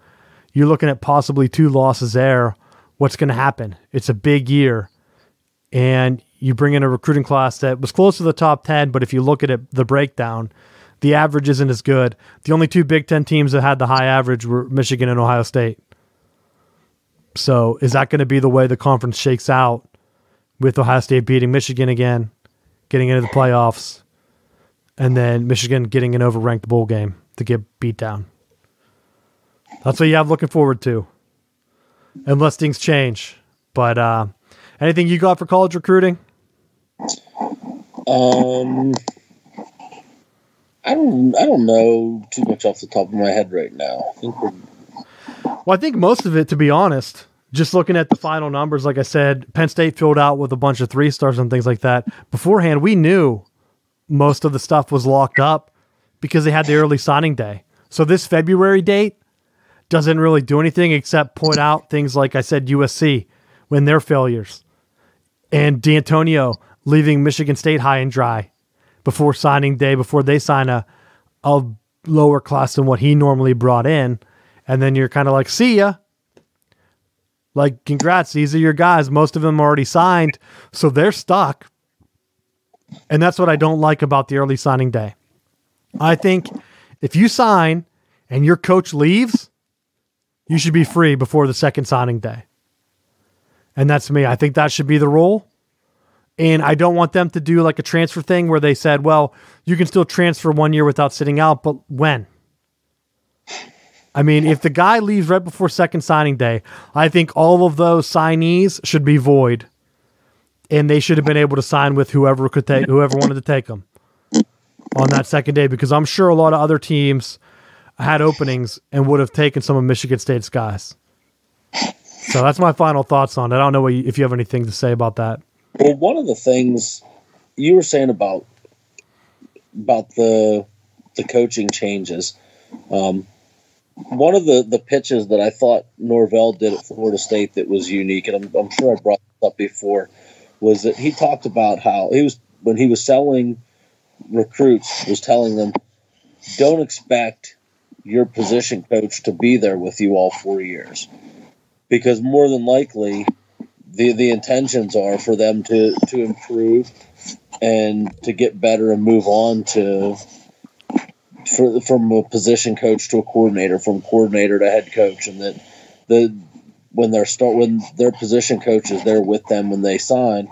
You're looking at possibly 2 losses there. What's going to happen? It's a big year. And you bring in a recruiting class that was close to the top 10, but if you look at it, the breakdown, the average isn't as good. The only 2 Big Ten teams that had the high average were Michigan and Ohio State. So is that going to be the way the conference shakes out with Ohio State beating Michigan again, getting into the playoffs, and then Michigan getting an overranked bowl game to get beat down? That's what you have looking forward to, unless things change. But anything you got for college recruiting? I don't know too much off the top of my head right now. I think most of it, to be honest, just looking at the final numbers, like I said, Penn State filled out with a bunch of 3-stars and things like that. Beforehand, we knew most of the stuff was locked up because they had the early signing day. So this February date doesn't really do anything except point out things like I said, USC, when they're failures. And D'Antonio leaving Michigan State high and dry before signing day, before they sign a lower class than what he normally brought in. And then you're kind of like, see ya. Like, congrats, these are your guys. Most of them already signed, so they're stuck. And that's what I don't like about the early signing day. I think if you sign and your coach leaves, you should be free before the second signing day. And that's me. I think that should be the rule. And I don't want them to do like a transfer thing where they said, well, you can still transfer 1 year without sitting out, but when? I mean, if the guy leaves right before second signing day, I think all of those signees should be void. And they should have been able to sign with whoever wanted to take them on that second day, because I'm sure a lot of other teams had openings and would have taken some of Michigan State's guys. So that's my final thoughts on it. I don't know if you have anything to say about that. Well, one of the things you were saying about the coaching changes, one of the pitches that I thought Norvell did at Florida State that was unique, and I'm sure I brought this up before, was that he talked about how when he was selling recruits, was telling them, don't expect your position coach to be there with you all 4 years, because more than likely the intentions are for them to improve and to get better and move on from a position coach to a coordinator, from coordinator to head coach, and that when their position coach is there with them when they sign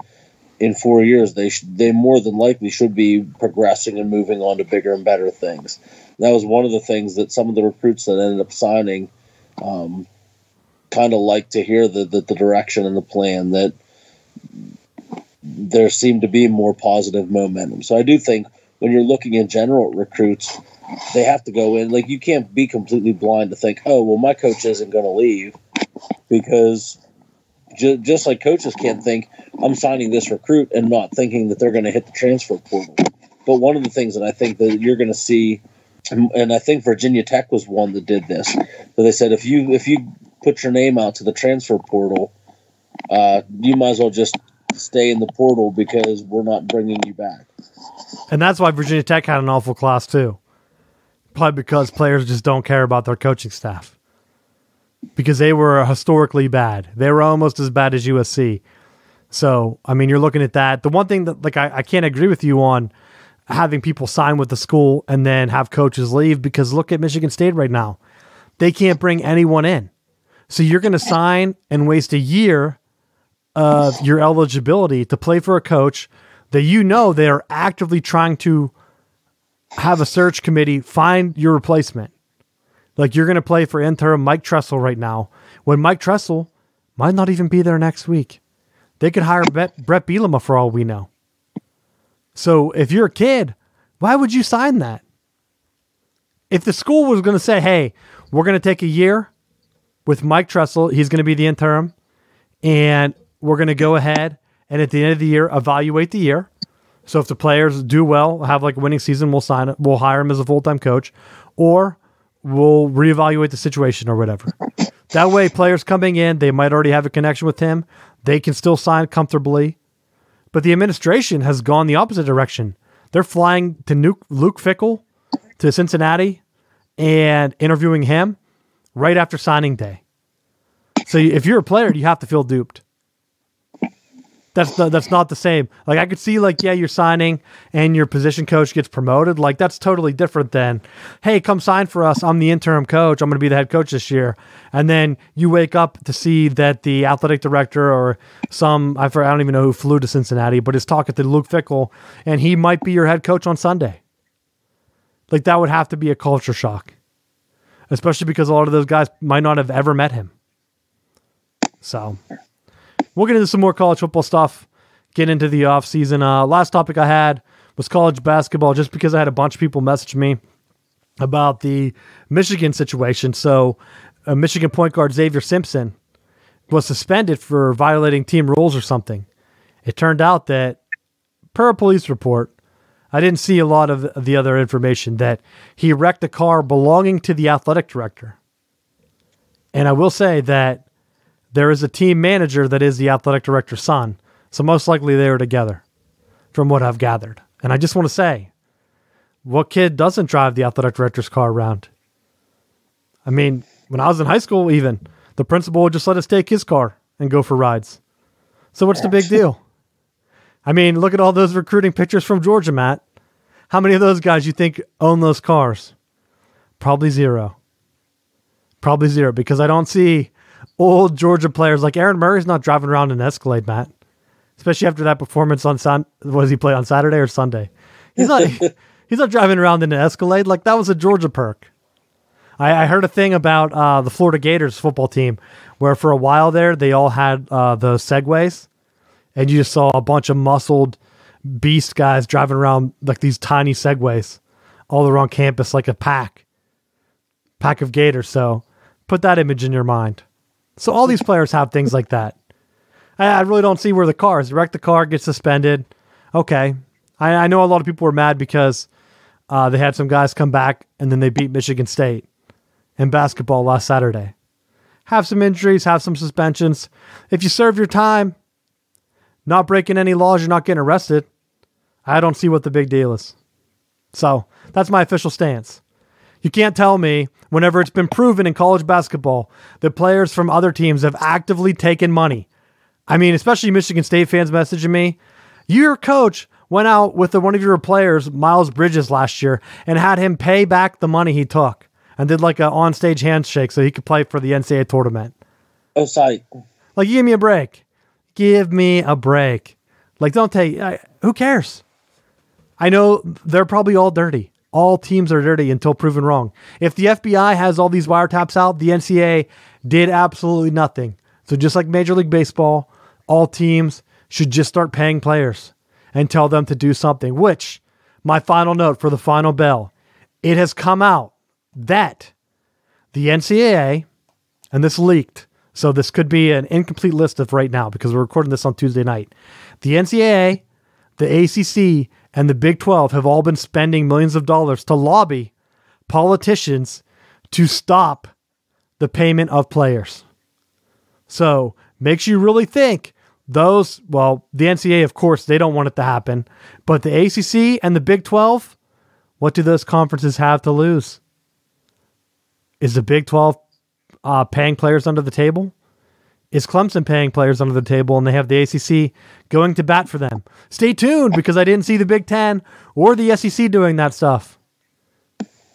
in 4 years, they more than likely should be progressing and moving on to bigger and better things. And that was one of the things that some of the recruits that ended up signing kind of like to hear, the direction and the plan, that there seemed to be more positive momentum. So I do think when you're looking in general at recruits, they have to go in. Like, you can't be completely blind to think, oh, well, my coach isn't going to leave, because just like coaches can't think, I'm signing this recruit and not thinking that they're going to hit the transfer portal. But one of the things that I think that you're going to see, and I think Virginia Tech was one that did this, so they said if you put your name out to the transfer portal, you might as well just stay in the portal because we're not bringing you back. And that's why Virginia Tech had an awful class too. Probably because players just don't care about their coaching staff. Because they were historically bad. They were almost as bad as USC. So, I mean, you're looking at that. The one thing that I can't agree with you on having people sign with the school and then have coaches leave, because look at Michigan State right now. They can't bring anyone in. So you're going to sign and waste a year of your eligibility to play for a coach that they are actively trying to have a search committee find your replacement. Like you're going to play for interim Mike Tressel right now, when Mike Tressel might not even be there next week. They could hire Brett Bielema for all we know. So if you're a kid, why would you sign that? If the school was going to say, hey, we're going to take a year with Mike Tressel, he's going to be the interim, and we're going to go ahead and at the end of the year, evaluate the year. So if the players do well, have like a winning season, we'll hire him as a full-time coach, or we'll reevaluate the situation or whatever. That way, players coming in, they might already have a connection with him. They can still sign comfortably. But the administration has gone the opposite direction. They're flying to Luke Fickell to Cincinnati and interviewing him right after signing day. So if you're a player, you have to feel duped. That's not the same. Like I could see you're signing and your position coach gets promoted. Like that's totally different than, hey, come sign for us. I'm the interim coach. I'm going to be the head coach this year. And then you wake up to see that the athletic director or I don't even know who flew to Cincinnati, but is talking to Luke Fickell and he might be your head coach on Sunday. Like that would have to be a culture shock, especially because a lot of those guys might not have ever met him. So we'll get into some more college football stuff, get into the offseason. Last topic I had was college basketball, just because I had a bunch of people message me about the Michigan situation. So Michigan point guard Xavier Simpson was suspended for violating team rules or something. It turned out that, per a police report, I didn't see a lot of the other information, that he wrecked a car belonging to the athletic director. And I will say that there is a team manager that is the athletic director's son. So most likely they were together, from what I've gathered. And I just want to say, what kid doesn't drive the athletic director's car around? I mean, when I was in high school even, the principal would just let us take his car and go for rides. So what's the big deal? I mean, look at all those recruiting pictures from Georgia, Matt. How many of those guys you think own those cars? Probably zero. Probably zero, because I don't see old Georgia players like Aaron Murray's not driving around in an Escalade, Matt. Especially after that performance on what does he play on Saturday or Sunday? He's not driving around in an Escalade. Like that was a Georgia perk. I heard a thing about the Florida Gators football team where for a while there they all had the Segways, and you just saw a bunch of muscled beast guys driving around like these tiny Segways all around campus like a pack of gators. So put that image in your mind. So all these players have things like that. I really don't see where the car is. Wreck the car, gets suspended. Okay. I know a lot of people were mad because they had some guys come back and then they beat Michigan State in basketball last Saturday. Have some injuries, have some suspensions. If you serve your time, not breaking any laws, you're not getting arrested. I don't see what the big deal is. So that's my official stance. You can't tell me, whenever it's been proven in college basketball, that players from other teams have actively taken money. I mean, especially Michigan State fans messaging me. Your coach went out with one of your players, Miles Bridges, last year and had him pay back the money he took and did like an on-stage handshake so he could play for the NCAA tournament. Oh, sorry. Like, give me a break. Give me a break. Like, don't take... who cares? I know they're probably all dirty. All teams are dirty until proven wrong. If the FBI has all these wiretaps out, the NCAA did absolutely nothing. So just like Major League Baseball, all teams should just start paying players and tell them to do something, which, my final note for the final bell, it has come out that the NCAA, and this leaked So this could be an incomplete list of right now because we're recording this on Tuesday night. The NCAA, the ACC, and the Big 12 have all been spending millions of dollars to lobby politicians to stop the payment of players. So makes you really think those, well, the NCAA, of course, they don't want it to happen, but the ACC and the Big 12, what do those conferences have to lose? Is the Big 12 paying players under the table? Is Clemson paying players under the table and they have the ACC going to bat for them? Stay tuned because I didn't see the Big 10 or the SEC doing that stuff.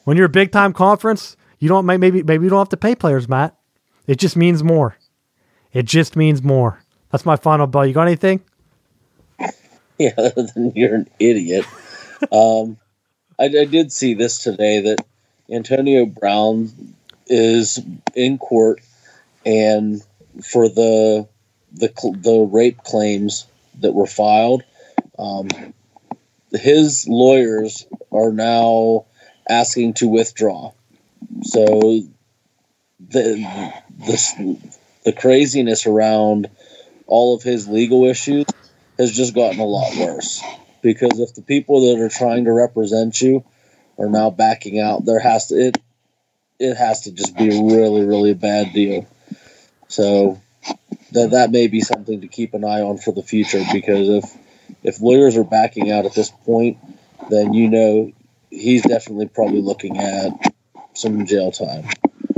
When you're a big time conference, you don't maybe you don't have to pay players, Matt. It just means more. It just means more. That's my final bell. You got anything? Yeah, then you're an idiot. I did see this today that Antonio Brown is in court and for the rape claims that were filed, his lawyers are now asking to withdraw. So the craziness around all of his legal issues has just gotten a lot worse. Because if the people that are trying to represent you are now backing out, it has to just be a really, really bad deal. So that may be something to keep an eye on for the future, because if lawyers are backing out at this point, then he's definitely probably looking at some jail time.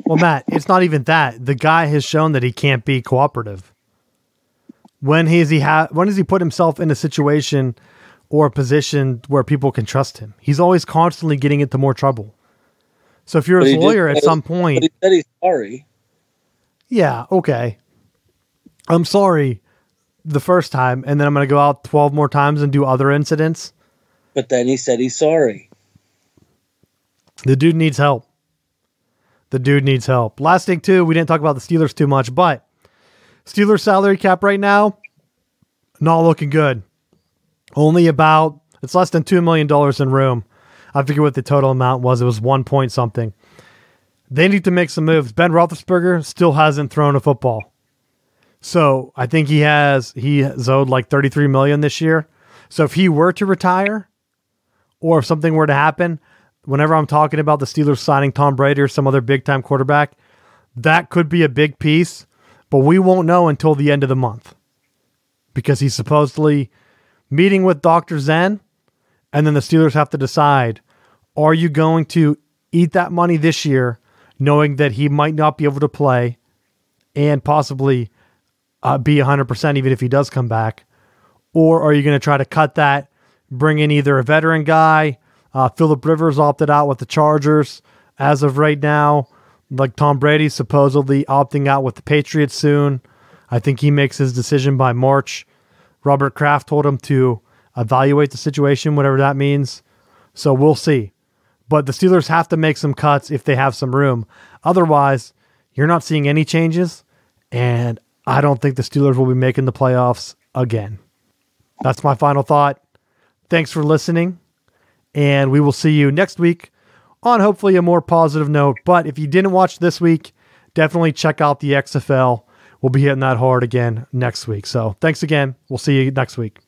Well, Matt, it's not even that. The guy has shown that he can't be cooperative. When has he put himself in a situation or a position where people can trust him? He's always constantly getting into more trouble. So if you're his lawyer at some point... But he said he's sorry. Yeah, okay. I'm sorry the first time, and then I'm going to go out 12 more times and do other incidents. But then he said he's sorry. The dude needs help. Last thing, too, we didn't talk about the Steelers too much, but Steelers salary cap right now, not looking good. It's less than $2 million in room. I forget what the total amount was. It was 1 point something. They need to make some moves. Ben Roethlisberger still hasn't thrown a football. So I think he has owed like $33 million this year. So if he were to retire, or if something were to happen, whenever I'm talking about the Steelers signing Tom Brady or some other big time quarterback, that could be a big piece, but we won't know until the end of the month because he's supposedly meeting with Dr. Zen, and then the Steelers have to decide, are you going to eat that money this year knowing that he might not be able to play and possibly be 100% even if he does come back? Or are you going to try to cut that, bring in either a veteran guy? Phillip Rivers opted out with the Chargers as of right now. Like Tom Brady supposedly opting out with the Patriots soon. I think he makes his decision by March. Robert Kraft told him to evaluate the situation, whatever that means. So we'll see. But the Steelers have to make some cuts if they have some room. Otherwise, you're not seeing any changes, and I don't think the Steelers will be making the playoffs again. That's my final thought. Thanks for listening, and we will see you next week on hopefully a more positive note. But if you didn't watch this week, definitely check out the XFL. We'll be hitting that hard again next week. So thanks again. We'll see you next week.